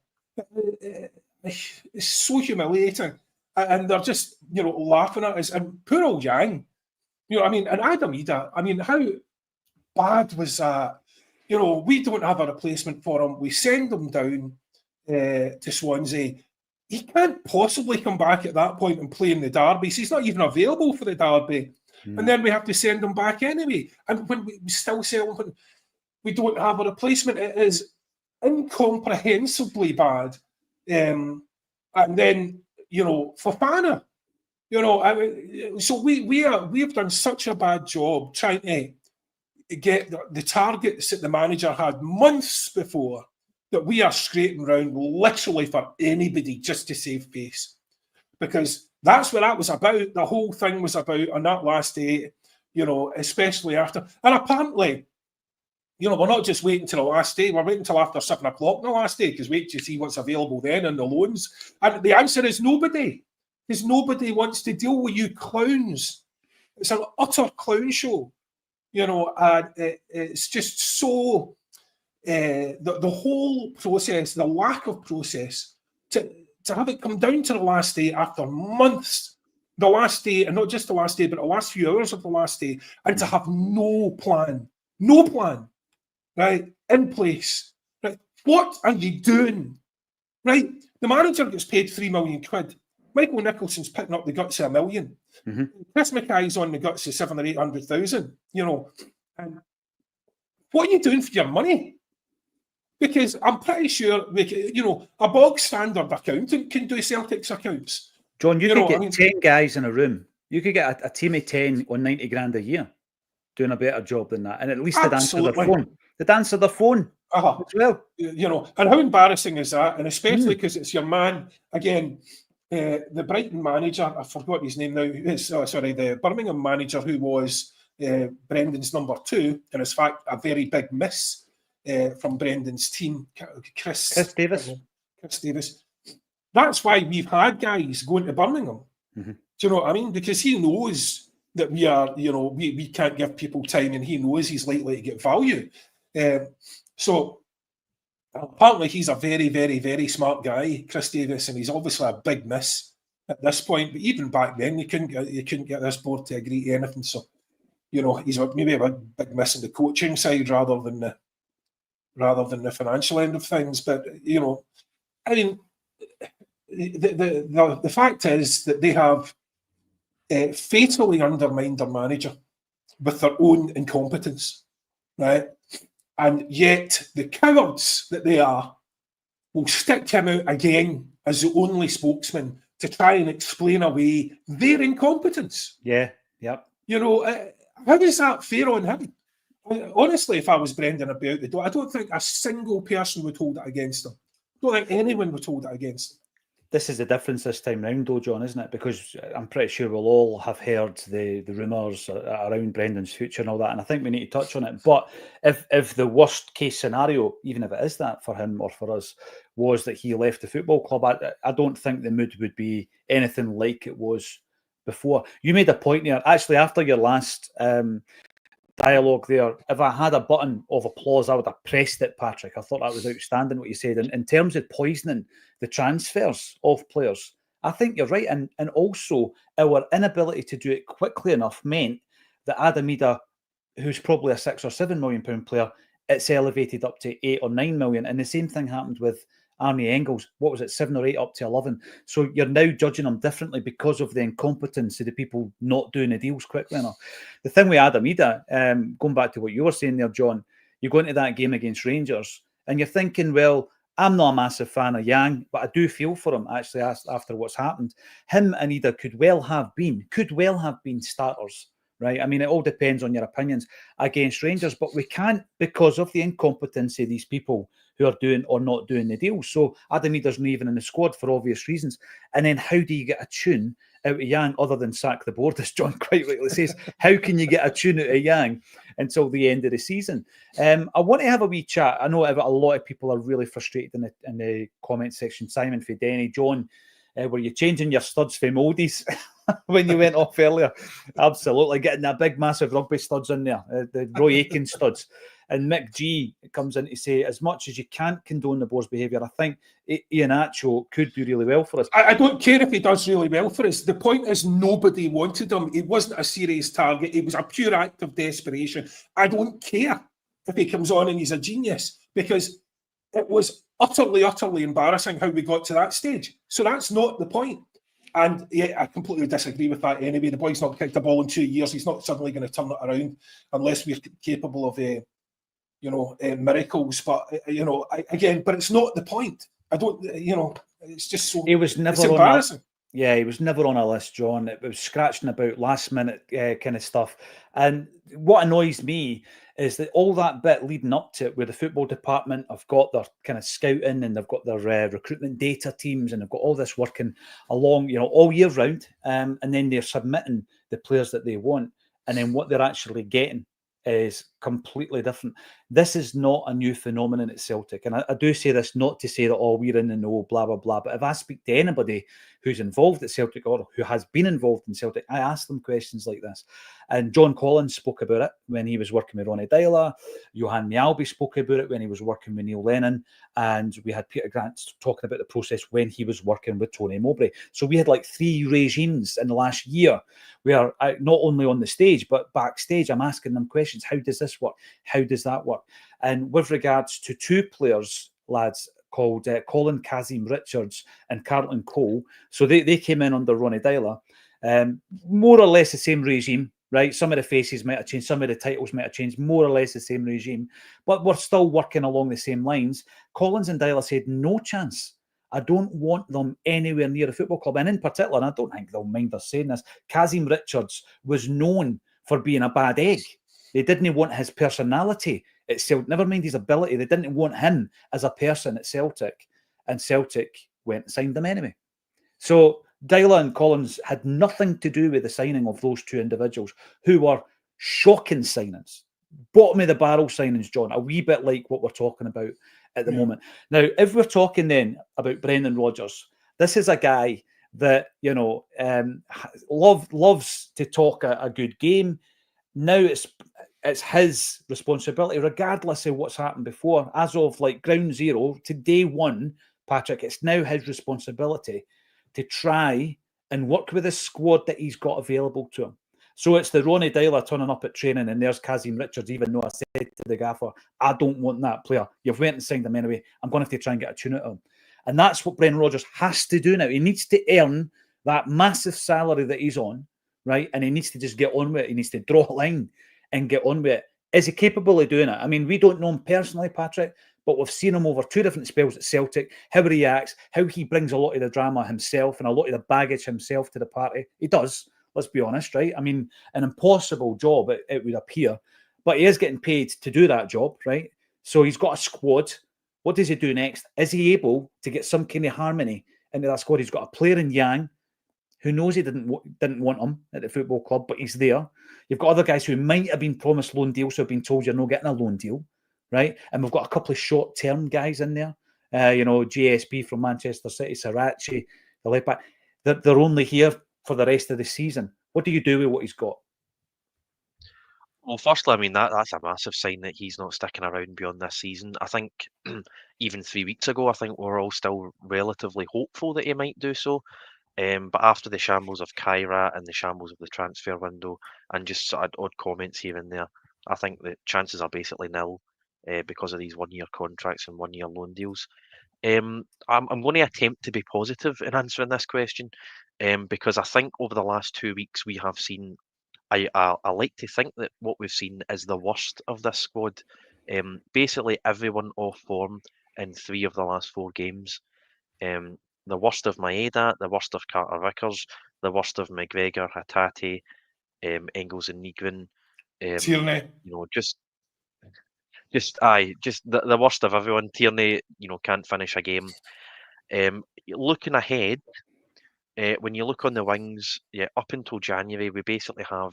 It's so humiliating. And they're just, laughing at us. And poor old Yang, and Adam Ida, how bad was that? We don't have a replacement for him. We send him down to Swansea. He can't possibly come back at that point and play in the derbies. He's not even available for the derby. And then we have to send him back anyway. And when we still sell him, when we don't have a replacement, it is incomprehensibly bad. And then, Fofana, so we've done such a bad job trying to get the targets that the manager had months before that we are scraping around literally for anybody just to save face, because that's what that was about. The whole thing was about on that last day, especially after, and apparently, we're not just waiting till the last day, we're waiting till after 7 o'clock on the last day because wait to see what's available then in the loans. And the answer is nobody, because nobody wants to deal with you clowns. It's an utter clown show, and it's just so, the whole process, the lack of process, to have it come down to the last day after months the last day, and not just the last day, but the last few hours of the last day, and to have no plan, right, in place. Right, what are you doing? Right, the manager gets paid £3 million. Michael Nicholson's picking up the guts of $1 million. Chris Mackay's on the guts of 700,000 or 800,000. You know, and what are you doing for your money? Because I'm pretty sure, you know, a bog standard accountant can do Celtic's accounts. John, you could get 10 guys in a room. You could get a team of 10 on 90 grand a year doing a better job than that. And at least they'd answer their phone. They'd answer their phone as well. You know, and how embarrassing is that? And especially because it's your man, again, the Brighton manager, I forgot his name now, the Birmingham manager who was Brendan's number 2, and in fact, a very big miss from Brendan's team, Chris Davis. Chris Davis. That's why we've had guys going to Birmingham. Do you know what I mean? Because he knows that we are, you know, we can't give people time, and he knows he's likely to get value. So apparently he's a very, very, very smart guy, Chris Davis, and he's obviously a big miss at this point. But even back then, you couldn't get this board to agree to anything. So, you know, he's maybe a big miss in the coaching side rather than the financial end of things. But you know, I mean, the fact is that they have fatally undermined their manager with their own incompetence, right? And yet the cowards that they are will stick him out again as the only spokesman to try and explain away their incompetence. Yeah, yep. You know, how is that fair on him? Honestly, if I was Brendan about the door, I don't think a single person would hold it against him. I don't think anyone would hold it against him. This is the difference this time round, though, John, isn't it? Because I'm pretty sure we'll all have heard the rumours around Brendan's future and all that, and I think we need to touch on it. But if the worst case scenario, even if it is that for him or for us, was that he left the football club, I don't think the mood would be anything like it was before. You made a point there, actually, after your last dialogue there. If I had a button of applause, I would have pressed it, Patrick. I thought that was outstanding what you said. And in terms of poisoning the transfers of players, I think you're right. And also our inability to do it quickly enough meant that Adam Idah, who's probably a £6 or £7 million player, it's elevated up to 8 or 9 million. And the same thing happened with Arnie Engels. What was it, 7 or 8 up to 11? So you're now judging them differently because of the incompetence of the people not doing the deals quickly enough. The thing with Adam Idah, going back to what you were saying there, John, you go into that game against Rangers and you're thinking, well, I'm not a massive fan of Yang, but I do feel for him actually after what's happened. Him and Idah could well have been starters. Right. I mean, it all depends on your opinions against Rangers, but we can't because of the incompetency of these people who are doing or not doing the deal. So Adam Idah's not even in the squad for obvious reasons. And then how do you get a tune out of Yang other than sack the board, as John quite rightly says? How can you get a tune out of Yang until the end of the season? I want to have a wee chat. I know a lot of people are really frustrated in the comment section. Simon Fideni, John, were you changing your studs for moldies when you went off earlier? Absolutely. Getting that big, massive rugby studs in there, the Roy Aitken studs. And Mick G comes in to say, as much as you can't condone the board's behaviour, I think Iheanacho could do really well for us. I don't care if he does really well for us. The point is nobody wanted him. It wasn't a serious target. It was a pure act of desperation. I don't care if he comes on and he's a genius, because it was utterly, utterly embarrassing how we got to that stage. So that's not the point. And yeah, I completely disagree with that anyway. The boy's not kicked the ball in 2 years. He's not suddenly going to turn it around unless we're capable of, miracles. But, but it's not the point. I don't, it's just so he was never embarrassing. He was never on a list, John. It was scratching about last minute kind of stuff. And what annoys me is that all that bit leading up to it, where the football department have got their kind of scouting and they've got their recruitment data teams and they've got all this working along, all year round. And then they're submitting the players that they want. And then what they're actually getting is completely different. This is not a new phenomenon at Celtic. And I do say this not to say that, oh, we're in the know, blah, blah, blah. But if I speak to anybody who's involved at Celtic or who has been involved in Celtic, I ask them questions like this. And John Collins spoke about it when he was working with Ronnie Dyler. Johan Mialby spoke about it when he was working with Neil Lennon. And we had Peter Grant talking about the process when he was working with Tony Mowbray. So we had like 3 regimes in the last year where not only on the stage, but backstage, I'm asking them questions. How does this work? How does that work? And with regards to 2 players, lads, called Colin Kazim Richards and Carlton Cole, so they came in under Ronnie Dyler, more or less the same regime, right? Some of the faces might have changed, some of the titles might have changed, more or less the same regime, but we're still working along the same lines. Collins and Dyler said, no chance. I don't want them anywhere near a football club. And in particular, and I don't think they'll mind us saying this, Kazim Richards was known for being a bad egg. They didn't want his personality at Celtic, never mind his ability. They didn't want him as a person at Celtic. And Celtic went and signed him anyway. So Dyler and Collins had nothing to do with the signing of those 2 individuals who were shocking signings. Bottom of the barrel signings, John, a wee bit like what we're talking about at the moment. Now, if we're talking then about Brendan Rodgers, this is a guy that, you know, loves to talk a good game. Now it's his responsibility, regardless of what's happened before. As of like ground zero to day one, Patrick, it's now his responsibility to try and work with the squad that he's got available to him. So it's the Ronnie Dyler turning up at training and there's Kazim Richards, even though I said to the gaffer, I don't want that player. You've went and signed him anyway. I'm going to have to try and get a tune out of him. And that's what Brendan Rodgers has to do now. He needs to earn that massive salary that he's on, right? And he needs to just get on with it. He needs to draw a line and get on with it. Is he capable of doing it? I mean, we don't know him personally, Patrick, but we've seen him over 2 different spells at Celtic, how he reacts, how he brings a lot of the drama himself and a lot of the baggage himself to the party. He does. Let's be honest, right? I mean, an impossible job, it would appear, but he is getting paid to do that job, right? So he's got a squad. What does he do next? Is he able to get some kind of harmony into that squad? He's got a player in Yang who knows he didn't want him at the football club, but he's there. You've got other guys who might have been promised loan deals, who have been told you're not getting a loan deal, right? And we've got a couple of short-term guys in there. You know, GSP from Manchester City, Sarachi, the left back. They're only here for the rest of the season. What do you do with what he's got? Well, firstly, I mean, that's a massive sign that he's not sticking around beyond this season. I think even 3 weeks ago, I think we're all still relatively hopeful that he might do so. But after the shambles of Kyra and the shambles of the transfer window and just sort of odd comments here and there, I think the chances are basically nil because of these 1-year contracts and 1-year loan deals. I'm going to attempt to be positive in answering this question because I think over the last 2 weeks we have seen, I like to think that what we've seen is the worst of this squad. Basically everyone off form in 3 of the last 4 games. The worst of Maeda, the worst of Carter Vickers, the worst of McGregor, Hatate, Engels and Nygren. Tierney. You know, just the worst of everyone. Tierney, you know, can't finish a game. Looking ahead, when you look on the wings, yeah, up until January, we basically have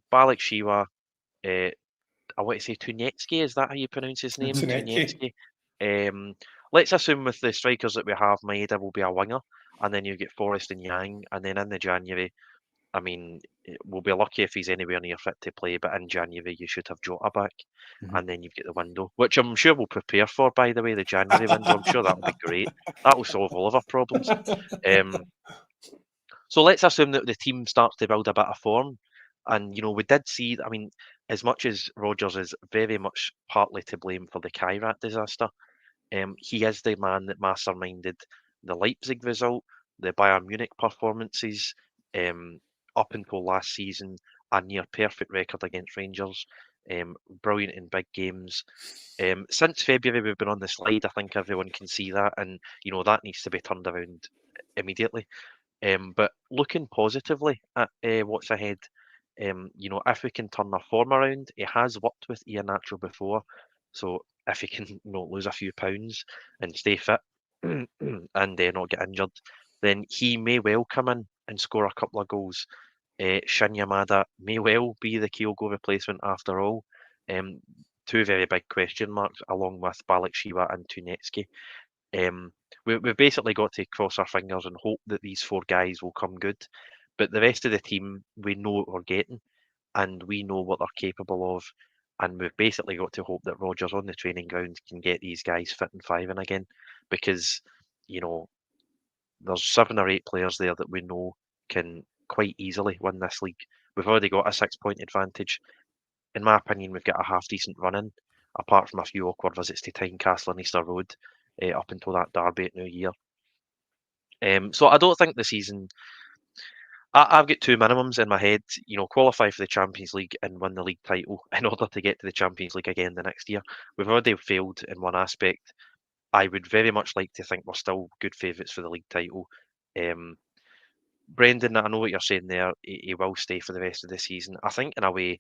Balak Shiwa, I want to say Tunecki, is that how you pronounce his name? Tunecki. Let's assume with the strikers that we have, Maeda will be a winger, and then you get Forrest and Yang, and then in the January, I mean, we'll be lucky if he's anywhere near fit to play, but in January you should have Jota back, and then you get the window, which I'm sure we'll prepare for, by the way, the January window. I'm sure that'll be great. That'll solve all of our problems. So let's assume that the team starts to build a bit of form. And, you know, we did see, I mean, as much as Rodgers is very much partly to blame for the Kairat disaster, he is the man that masterminded the Leipzig result, the Bayern Munich performances, up until last season, a near perfect record against Rangers, brilliant in big games. Since February, we've been on the slide. I think everyone can see that, and you know that needs to be turned around immediately. But looking positively at what's ahead, you know, if we can turn our form around, he has worked with Iheanacho before, so if he can, you know, lose a few pounds and stay fit and not get injured, then he may well come in and score a couple of goals. Shin Yamada may well be the Kyogo replacement after all. Two very big question marks, along with Balakshiva and Tunetsky. We've basically got to cross our fingers and hope that these 4 guys will come good. But the rest of the team, we know what we're getting, and we know what they're capable of. And we've basically got to hope that Rodgers on the training ground can get these guys fit and firing again, because, you know, there's 7 or 8 players there that we know can quite easily win this league. We've already got a 6-point advantage. In my opinion, we've got a half-decent run-in, apart from a few awkward visits to Tynecastle and Easter Road up until that derby at New Year. So I don't think the season... I've got 2 minimums in my head, you know, qualify for the Champions League and win the league title in order to get to the Champions League again the next year. We've already failed in one aspect. I would very much like to think we're still good favourites for the league title. Brendan, I know what you're saying there. He will stay for the rest of the season. I think, in a way,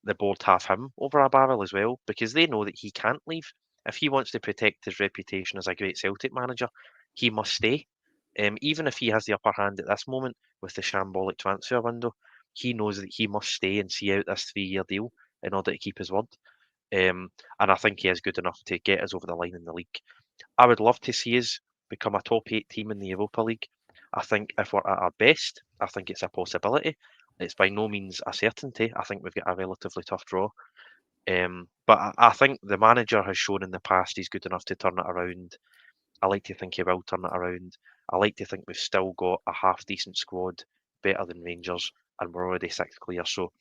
the board have him over a barrel as well, because they know that he can't leave. If he wants to protect his reputation as a great Celtic manager, he must stay. Even if he has the upper hand at this moment with the shambolic transfer window, he knows that he must stay and see out this 3-year deal in order to keep his word. And I think he is good enough to get us over the line in the league. I would love to see us become a top 8 team in the Europa League. I think if we're at our best, I think it's a possibility. It's by no means a certainty. I think we've got a relatively tough draw. But I think the manager has shown in the past he's good enough to turn it around. I like to think he will turn it around. I like to think we've still got a half-decent squad, better than Rangers, and we're already 6th clear. So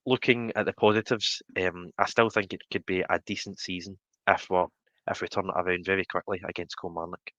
looking at the positives, I still think it could be a decent season if we turn it around very quickly against Kilmarnock.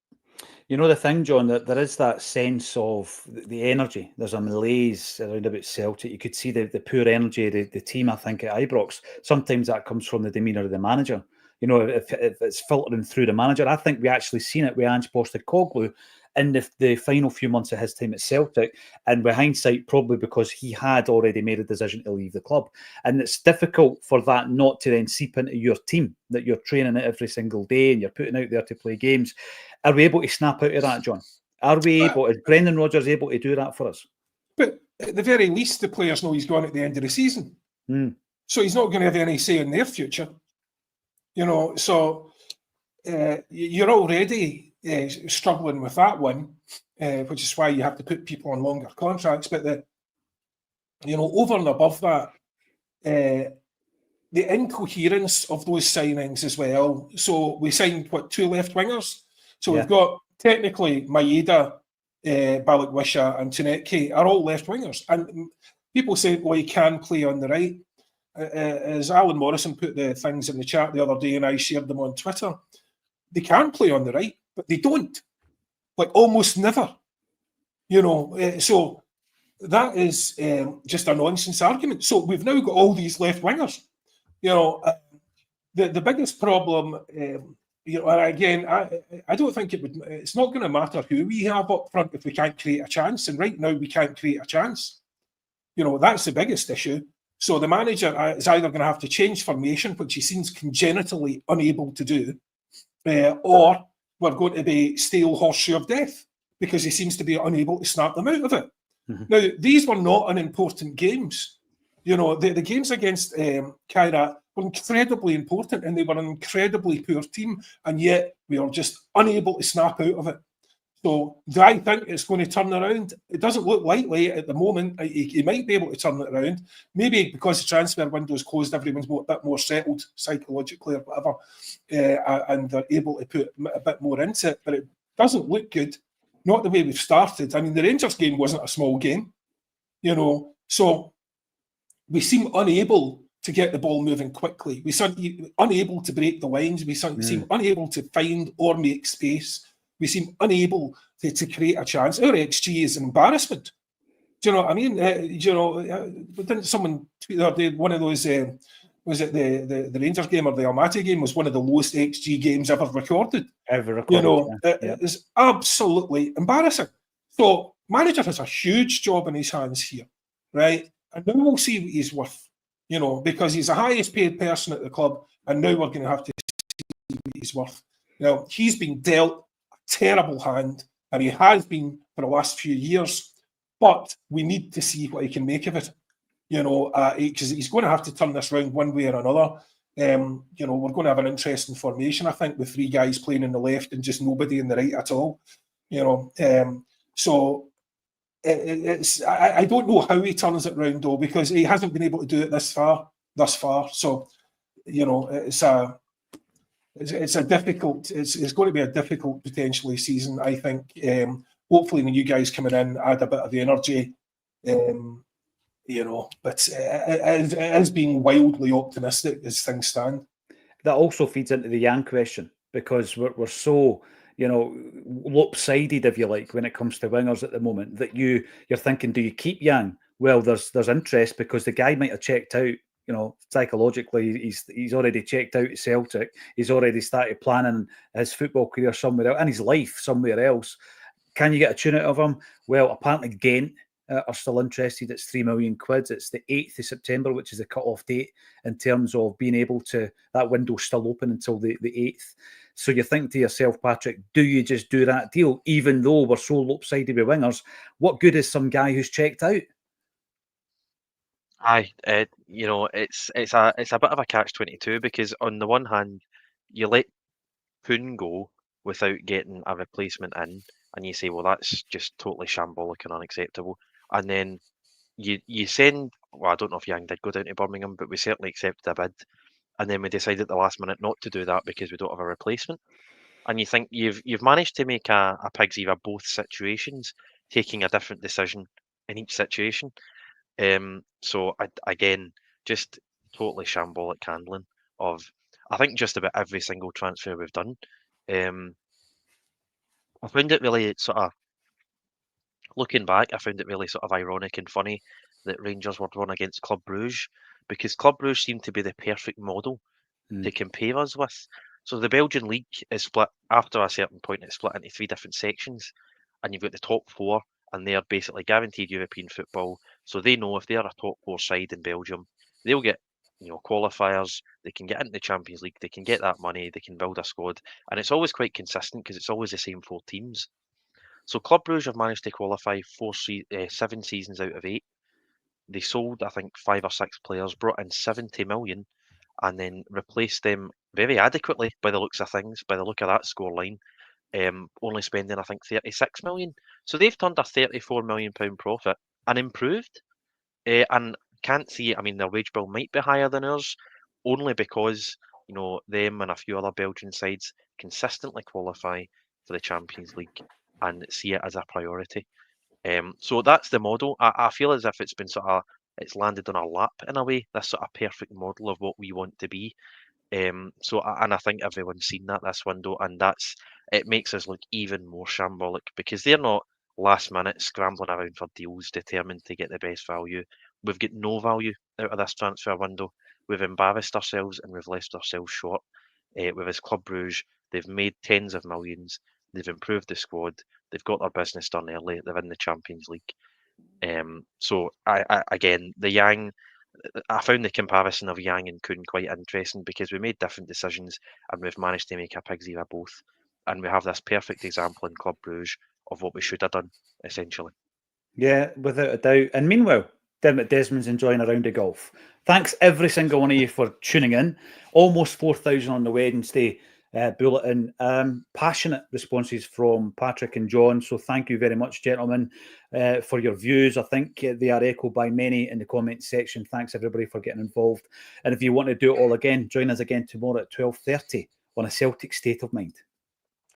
You know the thing, John, that there is that sense of the energy. There's a malaise around about Celtic. You could see the poor energy of the team, I think, at Ibrox. Sometimes that comes from the demeanour of the manager. You know, if it's filtering through the manager. I think we actually seen it with Ange Postecoglou in the final few months of his time at Celtic, and with hindsight, probably because he had already made a decision to leave the club. And it's difficult for that not to then seep into your team, that you're training it every single day and you're putting out there to play games. Are we able to snap out of that, John? Are we able? Is Brendan Rodgers able to do that for us? But at the very least, the players know he's gone at the end of the season. So he's not going to have any say in their future. You know, so you're already struggling with that one, which is why you have to put people on longer contracts. But over and above that, the incoherence of those signings as well. So we signed 2 left wingers. So we've got technically Maeda, Balikwisha, and Tunetsky are all left wingers, and people say, well, he can play on the right. As Alan Morrison put the things in the chat the other day, and I shared them on Twitter, they can play on the right, but they don't. Like, almost never. You know, so that is just a nonsense argument. So we've now got all these left wingers. You know, the biggest problem, and again, I don't think it's not going to matter who we have up front if we can't create a chance. And right now we can't create a chance. You know, that's the biggest issue. So the manager is either going to have to change formation, which he seems congenitally unable to do, or we're going to be steel horseshoe of death because he seems to be unable to snap them out of it. Now, these were not unimportant games. You know, the games against Kairat were incredibly important, and they were an incredibly poor team, and yet we are just unable to snap out of it. So do I think it's going to turn around? It doesn't look likely at the moment. He might be able to turn it around. Maybe because the transfer window is closed, everyone's a bit more settled psychologically or whatever, and they're able to put a bit more into it. But it doesn't look good. Not the way we've started. I mean, the Rangers game wasn't a small game, you know. So we seem unable to get the ball moving quickly. We seem unable to break the lines. We seem unable to find or make space. We seem unable to create a chance. Our XG is an embarrassment. Do you know what I mean? Didn't someone tweet the other day, one of those, was it the Rangers game or the Almaty game was one of the lowest XG games ever recorded? You know, it's absolutely embarrassing. So manager has a huge job in his hands here, right? And now we'll see what he's worth, you know, because he's the highest paid person at the club, and now we're going to have to see what he's worth. Now, he's been dealt terrible hand, and he has been for the last few years, but we need to see what he can make of it. because he's going to have to turn this round one way or another. We're going to have an interesting formation, I think, with 3 guys playing in the left and just nobody in the right at all. So I don't know how he turns it round though, because he hasn't been able to do it thus far. So it's a difficult. It's going to be a difficult potentially season, I think. Hopefully, the new guys coming in add a bit of energy. But it is being wildly optimistic as things stand. That also feeds into the Yang question, because we're so lopsided, if you like, when it comes to wingers at the moment, that you're thinking, do you keep Yang? Well, there's interest, because the guy might have checked out. Psychologically, he's already checked out at Celtic. He's already started planning his football career somewhere else and his life somewhere else. Can you get a tune out of him? Well, apparently Ghent are still interested. It's £3 million. It's the 8th of September, which is the cut-off date in terms of being able to. That window's still open until the 8th. So you think to yourself, Patrick, do you just do that deal, even though we're so lopsided with wingers? What good is some guy who's checked out? Aye, it's a bit of a catch-22, because on the one hand, you let Poon go without getting a replacement in, and you say, well, that's just totally shambolic and unacceptable. And then you send, well, I don't know if Yang did go down to Birmingham, but we certainly accepted a bid. And then we decided at the last minute not to do that because we don't have a replacement. And you think you've managed to make a pig's ear of both situations, taking a different decision in each situation. So again, just totally shambolic handling of, I think, just about every single transfer we've done. I found it really sort of, looking back, I found it really sort of ironic and funny that Rangers were drawn against Club Brugge, because Club Brugge seemed to be the perfect model to compare us with. So the Belgian league is split, after a certain point, it's split into 3 different sections, and you've got the top 4, and they're basically guaranteed European football. So they know if they're a top 4 side in Belgium, they'll get qualifiers, they can get into the Champions League, they can get that money, they can build a squad, and it's always quite consistent because it's always the same 4 teams. So Club Brugge have managed to qualify 7 seasons out of 8. They sold, I think, 5 or 6 players, brought in 70 million, and then replaced them very adequately by the looks of things, by the look of that scoreline, only spending, I think, 36 million. So they've turned a 34 million pound profit and improved. And can't see, I mean, their wage bill might be higher than ours, only because, them and a few other Belgian sides consistently qualify for the Champions League and see it as a priority. So that's the model. I feel as if it's been it's landed on our lap in a way, this sort of perfect model of what we want to be. And I think everyone's seen that this window, and it makes us look even more shambolic, because they're not last minute scrambling around for deals, determined to get the best value. We've got no value out of this transfer window. We've embarrassed ourselves and we've left ourselves short. With his Club Brugge, they've made tens of millions. They've improved the squad. They've got their business done early. They're in the Champions League. So again, the Yang, I found the comparison of Yang and Kuhn quite interesting, because we made different decisions and we've managed to make a pig's ear of both. And we have this perfect example in Club Brugge of what we should have done, essentially. Yeah, without a doubt. And meanwhile, Dermot Desmond's enjoying a round of golf. Thanks every single one of you for tuning in. Almost 4,000 on the Wednesday bulletin. Passionate responses from Patrick and John. So thank you very much, gentlemen, for your views. I think they are echoed by many in the comments section. Thanks everybody for getting involved. And if you want to do it all again, join us again tomorrow at 12:30 on A Celtic State of Mind.